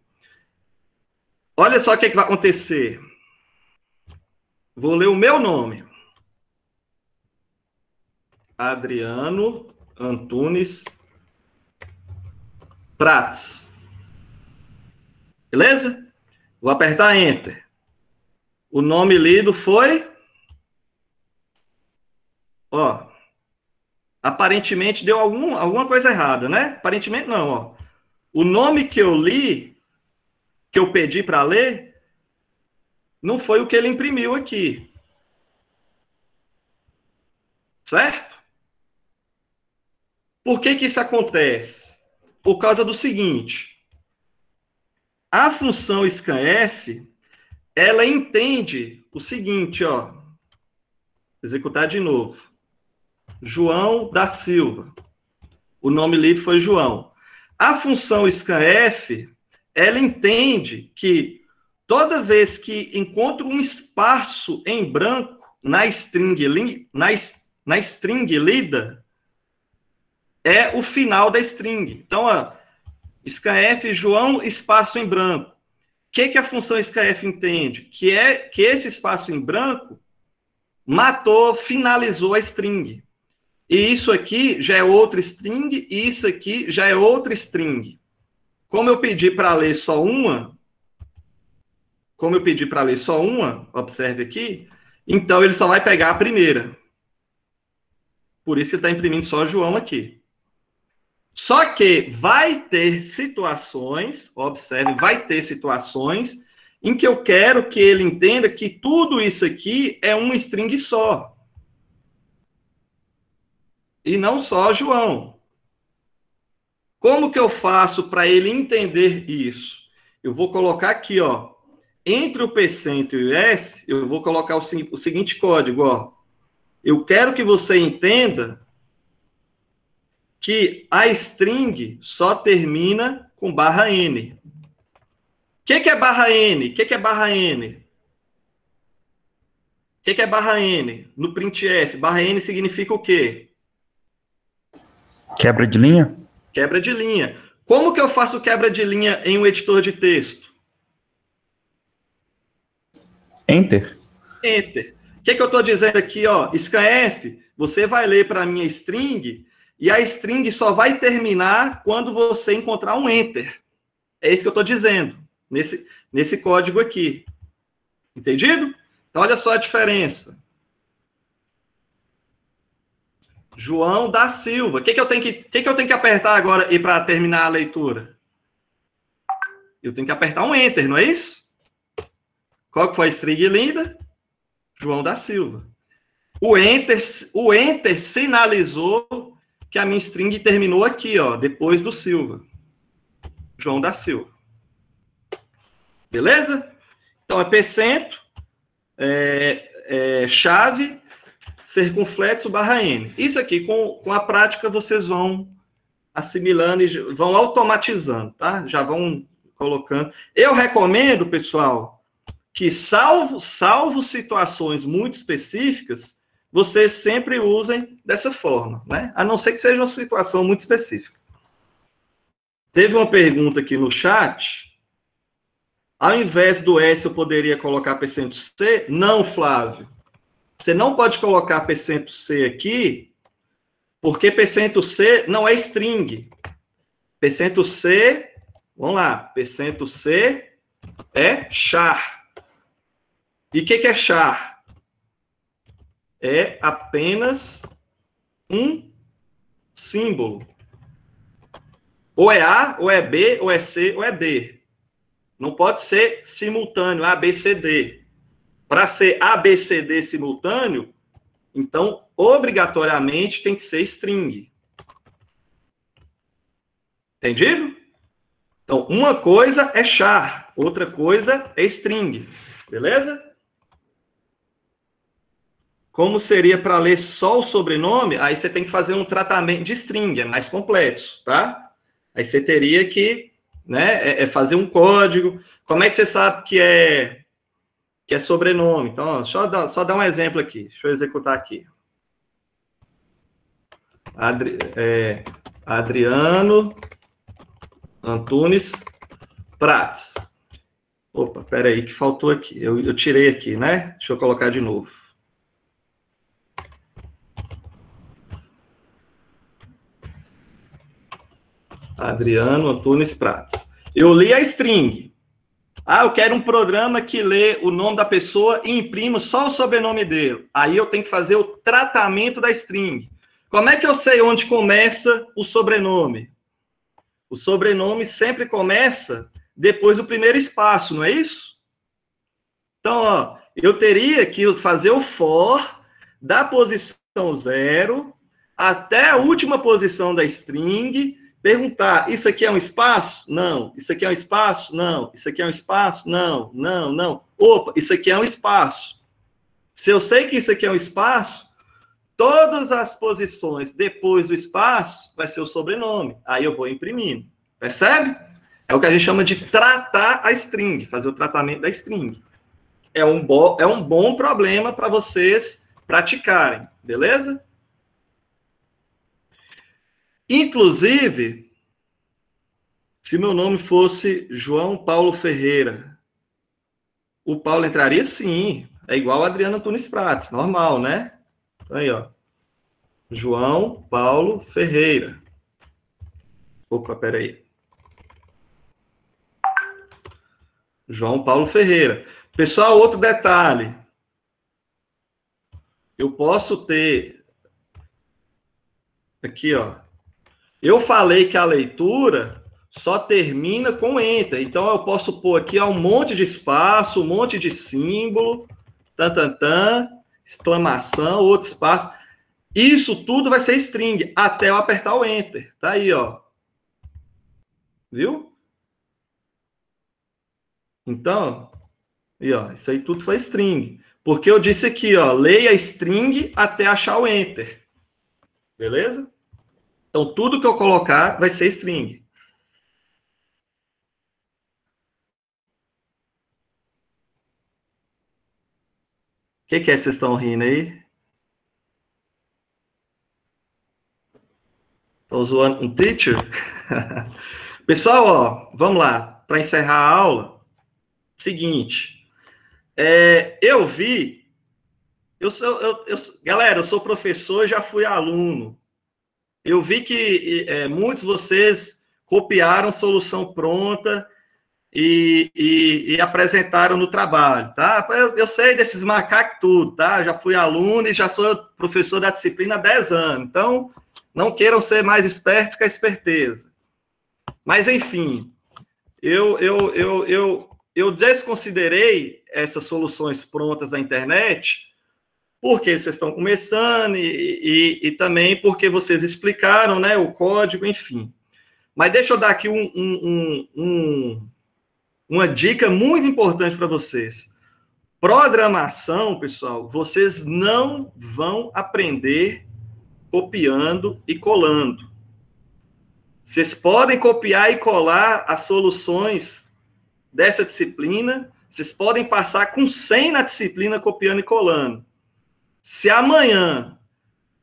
Speaker 1: Olha só o que vai acontecer. Vou ler o meu nome. Adriano Antunes Prats. Beleza? Vou apertar Enter. O nome lido foi... Ó. Aparentemente deu alguma coisa errada, né? Aparentemente não, ó. O nome que eu li, que eu pedi para ler, não foi o que ele imprimiu aqui. Certo? Por que isso acontece? Por causa do seguinte. A função scanf, ela entende o seguinte, ó. Vou executar de novo. João da Silva. O nome lido foi João. A função scanf, ela entende que toda vez que encontro um espaço em branco na string lida, é o final da string. Então, ó, scanf João, espaço em branco. O que a função scanf entende? Que esse espaço em branco matou, finalizou a string. E isso aqui já é outra string, e isso aqui já é outra string. Como eu pedi para ler só uma, observe aqui, então ele só vai pegar a primeira. Por isso que ele está imprimindo só João aqui. Só que vai ter situações, observe, vai ter situações em que eu quero que ele entenda que tudo isso aqui é uma string só. E não só João. Como que eu faço para ele entender isso? Eu vou colocar aqui, ó, entre o % e o S, eu vou colocar o seguinte código, ó. Eu quero que você entenda que a string só termina com /n. O que é /n? O que é /n? O que é /n? No printf, /n significa o quê?
Speaker 4: Quebra de linha?
Speaker 1: Quebra de linha. Como que eu faço quebra de linha em um editor de texto?
Speaker 4: Enter.
Speaker 1: Enter. O que eu estou dizendo aqui, ó? Scanf, você vai ler para a minha string e a string só vai terminar quando você encontrar um enter. É isso que eu estou dizendo, nesse código aqui. Entendido? Então, olha só a diferença. João da Silva. O que eu tenho que apertar agora para terminar a leitura? Eu tenho que apertar um enter, não é isso? Qual que foi a string linda? João da Silva. O enter sinalizou que a minha string terminou aqui, ó, depois do Silva. João da Silva. Beleza? Então, é percento, chave, circunflexo barra N. Isso aqui, com a prática, vocês vão assimilando e vão automatizando, tá? Já vão colocando. Eu recomendo, pessoal, que salvo situações muito específicas, vocês sempre usem dessa forma, né? A não ser que seja uma situação muito específica. Teve uma pergunta aqui no chat. Ao invés do S, eu poderia colocar %C? Não, Flávio. Você não pode colocar %C aqui, porque %C não é string. %C, vamos lá, %C é char. E o que é char? É apenas um símbolo. Ou é A, ou é B, ou é C, ou é D. Não pode ser simultâneo, A, B, C, D. Para ser A, B, C, D simultâneo, então, obrigatoriamente, tem que ser string. Entendido? Então, uma coisa é char, outra coisa é string. Beleza? Como seria para ler só o sobrenome, aí você tem que fazer um tratamento de string, é mais complexo, tá? Aí você teria que, né, fazer um código. Como é que você sabe que é sobrenome? Então, ó, só dar um exemplo aqui. Deixa eu executar aqui. Adriano Antunes Prates. Opa, peraí, que faltou aqui. Eu tirei aqui, né? Deixa eu colocar de novo. Adriano Antunes Prates. Eu li a string. Eu quero um programa que lê o nome da pessoa e imprima só o sobrenome dele. Aí eu tenho que fazer o tratamento da string. Como é que eu sei onde começa o sobrenome? O sobrenome sempre começa depois do primeiro espaço, não é isso? Então, ó, eu teria que fazer o for da posição 0 até a última posição da string. Perguntar, isso aqui é um espaço? Não. Isso aqui é um espaço? Não. Isso aqui é um espaço? Não, não, não. Opa, isso aqui é um espaço. Se eu sei que isso aqui é um espaço, todas as posições depois do espaço vai ser o sobrenome. Aí eu vou imprimindo. Percebe? É o que a gente chama de tratar a string, fazer o tratamento da string. É um bom problema para vocês praticarem, beleza? Inclusive, se meu nome fosse João Paulo Ferreira, o Paulo entraria sim. É igual a Adriano Antunes Prates, normal, né? Então, aí, ó. João Paulo Ferreira. Opa, peraí. João Paulo Ferreira. Pessoal, outro detalhe. Eu posso ter... Aqui, ó. Eu falei que a leitura só termina com enter. Então, eu posso pôr aqui ó, um monte de espaço, um monte de símbolo, exclamação, outro espaço. Isso tudo vai ser string, até eu apertar o enter. Tá aí, ó. Viu? Então, e, ó, isso aí tudo foi string. Porque eu disse aqui, ó, leia string até achar o enter. Beleza? Então, tudo que eu colocar vai ser string. O que é que vocês estão rindo aí? Estão zoando um teacher? Pessoal, ó, vamos lá. Para encerrar a aula, seguinte. Eu vi... galera, eu sou professor e já fui aluno. Eu vi que muitos de vocês copiaram solução pronta e apresentaram no trabalho, tá? Eu sei desses macacos tudo, tá? Já fui aluno e já sou professor da disciplina há 10 anos. Então, não queiram ser mais espertos que a esperteza. Mas, enfim, eu desconsiderei essas soluções prontas da internet porque vocês estão começando e também porque vocês explicaram, né, o código, enfim. Mas deixa eu dar aqui uma dica muito importante para vocês. Programação, pessoal, vocês não vão aprender copiando e colando. Vocês podem copiar e colar as soluções dessa disciplina, vocês podem passar com 100 na disciplina copiando e colando. Se amanhã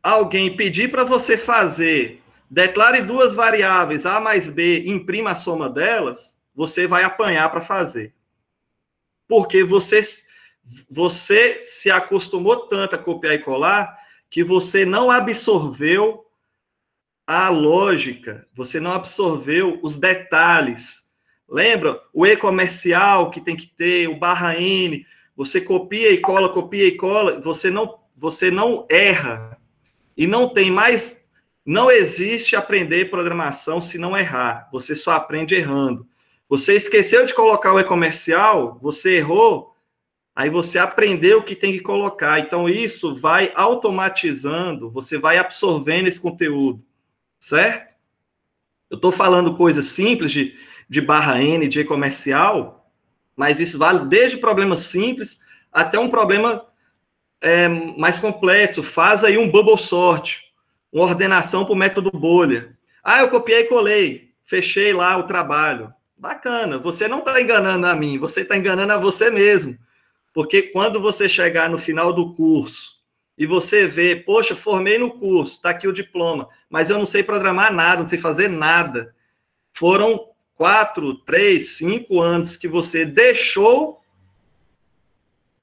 Speaker 1: alguém pedir para você fazer, declare duas variáveis, A mais B, imprima a soma delas, você vai apanhar para fazer. Porque você se acostumou tanto a copiar e colar que você não absorveu a lógica, você não absorveu os detalhes. Lembra? O E-comercial que tem que ter, o /N, você copia e cola, você não erra. E não existe aprender programação se não errar. Você só aprende errando. Você esqueceu de colocar o E-comercial, você errou, aí você aprendeu o que tem que colocar. Então, isso vai automatizando, você vai absorvendo esse conteúdo, certo? Eu estou falando coisas simples de /N, de E-comercial, mas isso vale desde problemas simples até um problema mais complexo. Faz aí um bubble sort, uma ordenação para o método bolha. Ah, eu copiei e colei, fechei lá o trabalho. Bacana, você não está enganando a mim, você está enganando a você mesmo. Porque quando você chegar no final do curso e você vê, poxa, formei no curso, está aqui o diploma, mas eu não sei programar nada, não sei fazer nada. Foram 4, 3, 5 anos que você deixou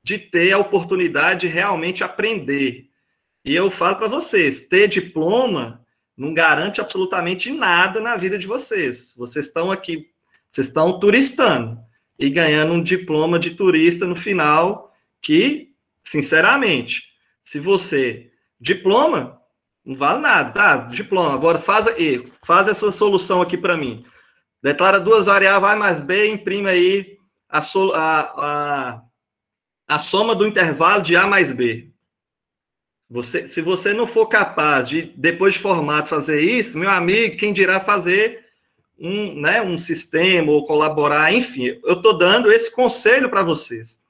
Speaker 1: de ter a oportunidade de realmente aprender. E eu falo para vocês, ter diploma não garante absolutamente nada na vida de vocês. Vocês estão aqui, vocês estão turistando e ganhando um diploma de turista no final que, sinceramente, se você... Diploma não vale nada, tá? Diploma. Agora faz essa solução aqui para mim. Declara duas variáveis, A mais B, imprime aí a soma do intervalo de A mais B. Se você não for capaz de, depois de formado, fazer isso, meu amigo, quem dirá fazer um sistema ou colaborar, enfim, eu estou dando esse conselho para vocês.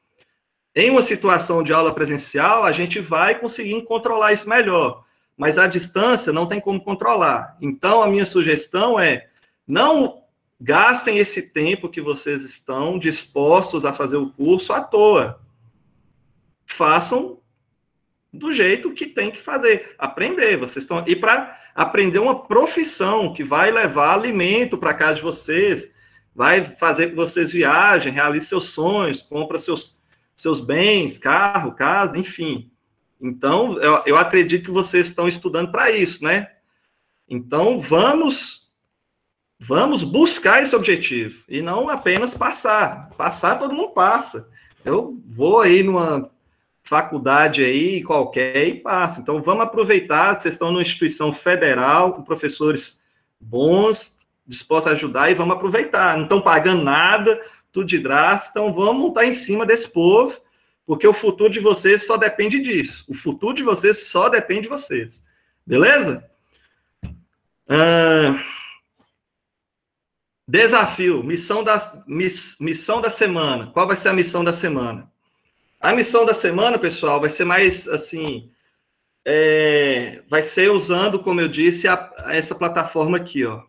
Speaker 1: Em uma situação de aula presencial, a gente vai conseguir controlar isso melhor, mas à distância não tem como controlar. Então, a minha sugestão é, não gastem esse tempo que vocês estão dispostos a fazer o curso à toa. Façam do jeito que tem que fazer, aprender. Vocês estão aí para aprender uma profissão que vai levar alimento para casa de vocês, vai fazer que vocês viajem, realizem seus sonhos, comprem seus bens, carro, casa, enfim. Então, eu acredito que vocês estão estudando para isso, né? Então, vamos buscar esse objetivo, e não apenas passar. Passar, todo mundo passa. Eu vou aí numa faculdade aí, qualquer, e passa. Então, vamos aproveitar, vocês estão numa instituição federal, com professores bons, dispostos a ajudar, e vamos aproveitar. Não estão pagando nada, tudo de graça, então vamos estar em cima desse povo, porque o futuro de vocês só depende disso. O futuro de vocês só depende de vocês. Beleza? Desafio, missão da semana. Qual vai ser a missão da semana? A missão da semana, pessoal, vai ser mais, assim, vai ser usando, como eu disse, essa plataforma aqui, ó.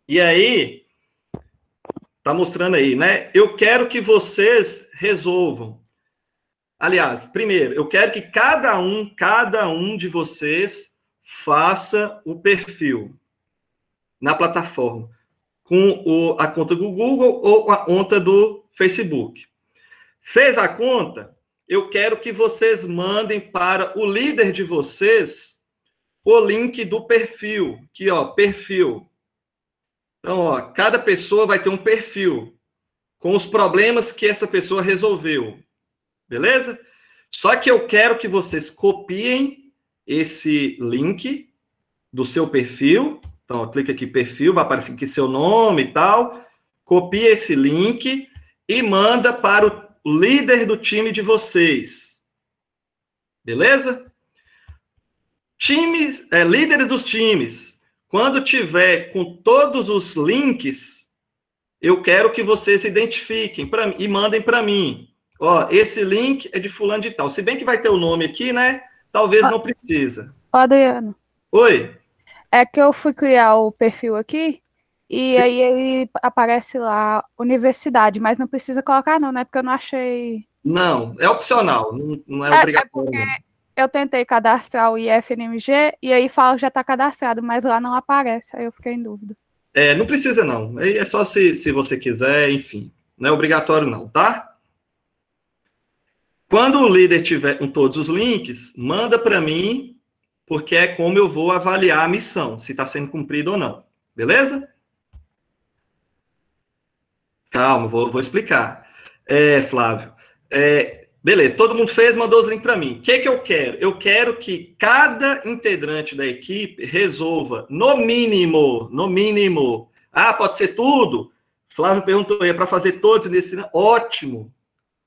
Speaker 1: E aí, tá mostrando aí, né? Eu quero que vocês resolvam. Aliás, primeiro, eu quero que cada um de vocês faça o perfil na plataforma, com a conta do Google ou a conta do Facebook. Fez a conta? Eu quero que vocês mandem para o líder de vocês o link do perfil. Aqui, ó, perfil. Então, ó, cada pessoa vai ter um perfil com os problemas que essa pessoa resolveu. Beleza? Só que eu quero que vocês copiem esse link do seu perfil. Então, ó, clica aqui, perfil, vai aparecer aqui seu nome e tal. Copia esse link e manda para o líder do time de vocês. Beleza? Líderes dos times. Quando tiver com todos os links, eu quero que vocês identifiquem e mandem para mim. Ó, esse link é de fulano de tal. Se bem que vai ter o nome aqui, né? Talvez não precisa.
Speaker 2: Adriano.
Speaker 1: Oi.
Speaker 2: É que eu fui criar o perfil aqui e
Speaker 1: Sim.
Speaker 2: aí ele aparece lá, universidade, mas não precisa colocar não, né? Porque eu não achei...
Speaker 1: Não, é opcional, não é obrigatório.
Speaker 2: Porque eu tentei cadastrar o IFNMG e aí fala que já está cadastrado, mas lá não aparece, aí eu fiquei em dúvida.
Speaker 1: Não precisa não, é só se você quiser, enfim. Não é obrigatório não, tá? Quando o líder tiver com todos os links, manda para mim, porque é como eu vou avaliar a missão, se está sendo cumprida ou não. Beleza? Calma, vou explicar. Flávio. Beleza, todo mundo fez, mandou os links para mim. O que eu quero? Eu quero que cada integrante da equipe resolva, no mínimo, pode ser tudo? Flávio perguntou, é para fazer todos nesse... Ótimo.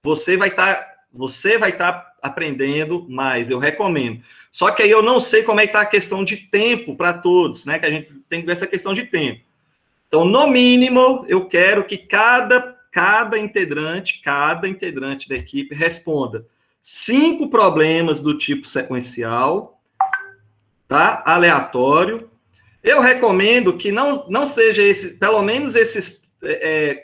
Speaker 1: Você vai estar aprendendo mais, eu recomendo. Só que aí eu não sei como é que está a questão de tempo para todos, né? Que a gente tem que ver essa questão de tempo. Então, no mínimo, eu quero que cada integrante da equipe responda 5 problemas do tipo sequencial, tá? Aleatório. Eu recomendo que não seja pelo menos esses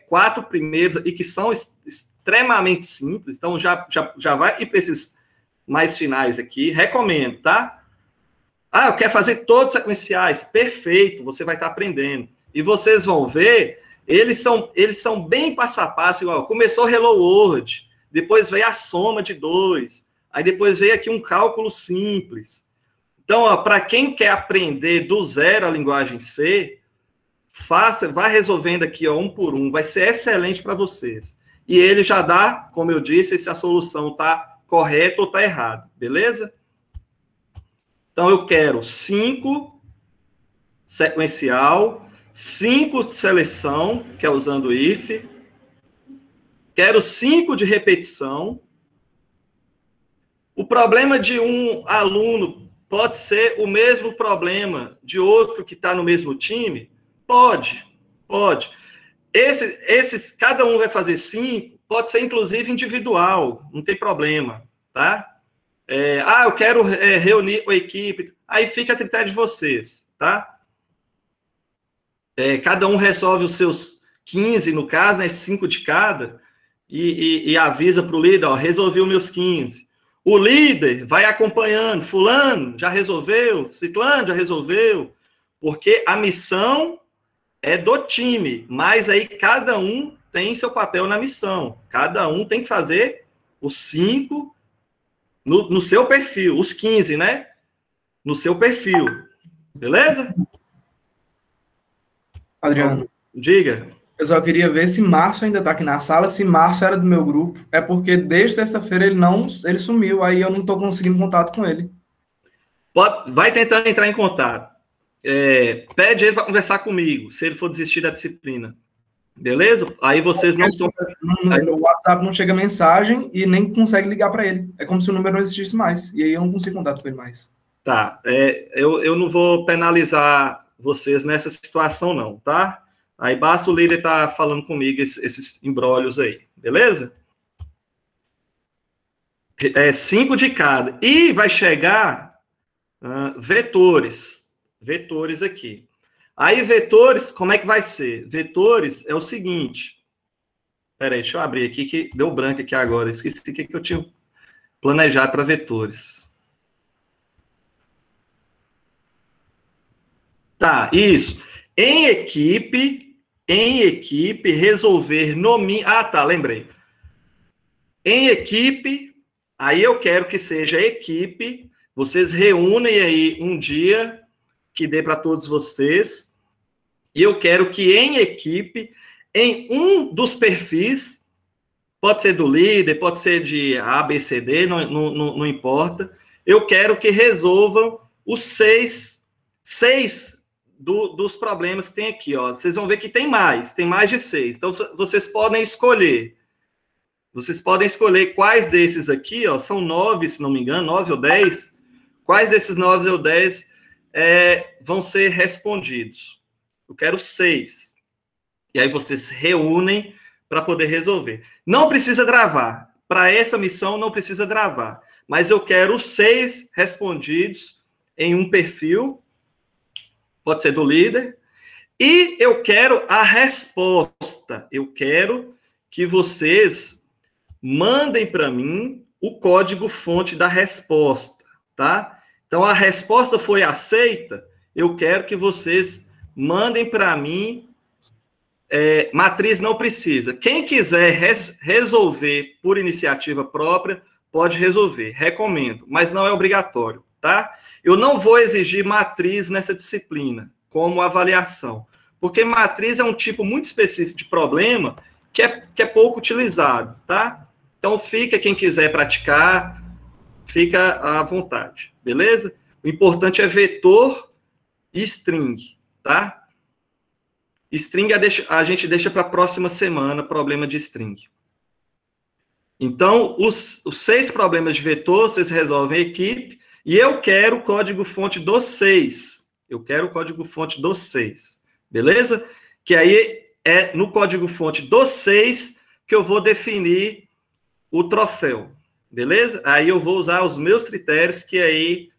Speaker 1: 4 primeiros, e que são extremamente simples, então já vai ir para esses mais finais aqui, recomendo, tá? Eu quero fazer todos sequenciais, perfeito, você vai estar aprendendo. E vocês vão ver, eles são bem passo a passo, igual, começou Hello World, depois veio a soma de 2, aí depois veio aqui um cálculo simples. Então, para quem quer aprender do zero a linguagem C, vai resolvendo aqui, ó, um por um, vai ser excelente para vocês. E ele já dá, como eu disse, se a solução está correta ou está errada, beleza? Então, eu quero 5 sequencial, 5 seleção, que é usando if. Quero 5 de repetição. O problema de um aluno pode ser o mesmo problema de outro que está no mesmo time? Pode. Cada um vai fazer 5, pode ser inclusive individual, não tem problema, tá? Eu quero reunir com a equipe, aí fica a critério de vocês, tá? Cada um resolve os seus 15, no caso, né, 5 de cada, e avisa para o líder, ó, resolvi os meus 15. O líder vai acompanhando, fulano já resolveu, ciclano já resolveu, porque a missão é do time, mas aí cada um tem seu papel na missão. Cada um tem que fazer os 5 no seu perfil, os 15, né? No seu perfil. Beleza?
Speaker 5: Adriano,
Speaker 1: diga.
Speaker 5: Eu só queria ver se Márcio ainda está aqui na sala, se Márcio era do meu grupo. É porque desde sexta-feira ele sumiu, aí eu não estou conseguindo contato com ele.
Speaker 1: Vai tentando entrar em contato. Pede ele para conversar comigo, se ele for desistir da disciplina. Beleza? Aí vocês não estão...
Speaker 5: No WhatsApp não chega mensagem e nem consegue ligar para ele. É como se o número não existisse mais. E aí eu não consigo contato com ele mais.
Speaker 1: Tá. Eu não vou penalizar vocês nessa situação, não, tá? Aí basta o líder estar falando comigo esses embrólios aí. Beleza? 5 de cada. E vai chegar vetores. Vetores aqui. Aí, vetores, como é que vai ser? Vetores é o seguinte. Peraí, deixa eu abrir aqui, que deu branco aqui agora. Esqueci o que eu tinha planejado para vetores. Tá, isso. Em equipe, resolver no mínimo... tá, lembrei. Em equipe, aí eu quero que seja equipe, vocês reúnem aí um dia que dê para todos vocês, e eu quero que em equipe, em um dos perfis, pode ser do líder, pode ser de A, B, C, D, não importa, eu quero que resolvam os 6 dos problemas que tem aqui, ó. Vocês vão ver que tem mais de 6, então vocês podem escolher. Vocês podem escolher quais desses aqui, ó, são 9, se não me engano, 9 ou 10, quais desses 9 ou 10 vão ser respondidos. Eu quero 6. E aí vocês se reúnem para poder resolver. Não precisa gravar. Para essa missão não precisa gravar. Mas eu quero 6 respondidos em um perfil. Pode ser do líder. E eu quero a resposta. Eu quero que vocês mandem para mim o código-fonte da resposta, tá? Então, a resposta foi aceita, eu quero que vocês mandem para mim. Matriz não precisa. Quem quiser resolver por iniciativa própria, pode resolver. Recomendo, mas não é obrigatório, tá? Eu não vou exigir matriz nessa disciplina, como avaliação, porque matriz é um tipo muito específico de problema que é pouco utilizado, tá? Então, quem quiser praticar, fica à vontade, beleza? O importante é vetor e string, tá? String a gente deixa para a próxima semana, problema de string. Então, os 6 problemas de vetor, vocês resolvem em equipe, e eu quero o código-fonte dos 6. Eu quero o código-fonte dos 6, beleza? Que aí é no código-fonte dos 6 que eu vou definir o troféu, beleza? Aí eu vou usar os meus critérios, que aí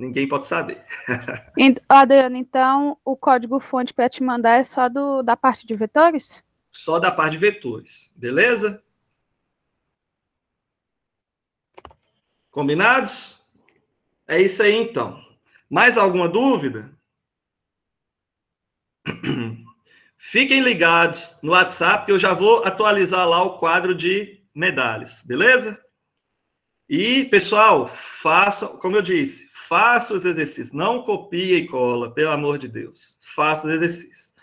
Speaker 1: ninguém pode saber.
Speaker 2: Adriano, então o código-fonte para te mandar é só da parte de vetores?
Speaker 1: Só da parte de vetores, beleza? Combinados? É isso aí, então. Mais alguma dúvida? Fiquem ligados no WhatsApp, que eu já vou atualizar lá o quadro de medalhas, beleza? E, pessoal, como eu disse, faça os exercícios. Não copie e cola, pelo amor de Deus. Faça os exercícios.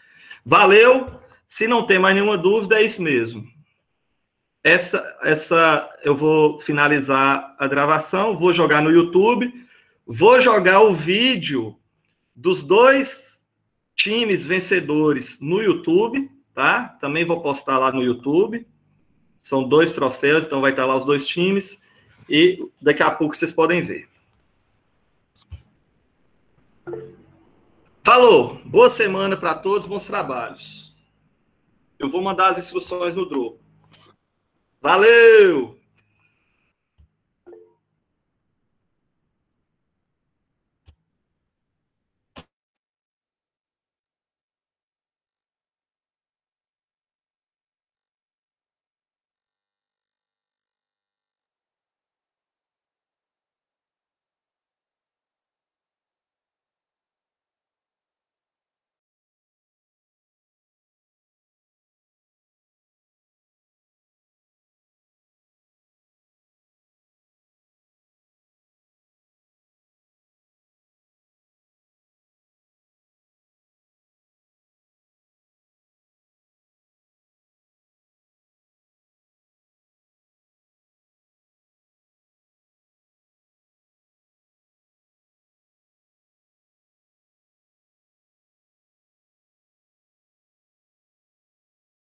Speaker 1: Valeu? Se não tem mais nenhuma dúvida, é isso mesmo. Eu vou finalizar a gravação, vou jogar no YouTube, vou jogar o vídeo dos 2 times vencedores no YouTube, tá? Também vou postar lá no YouTube. São 2 troféus, então vai estar lá os 2 times. E daqui a pouco vocês podem ver. Falou! Boa semana para todos, bons trabalhos. Eu vou mandar as instruções no Drop. Valeu!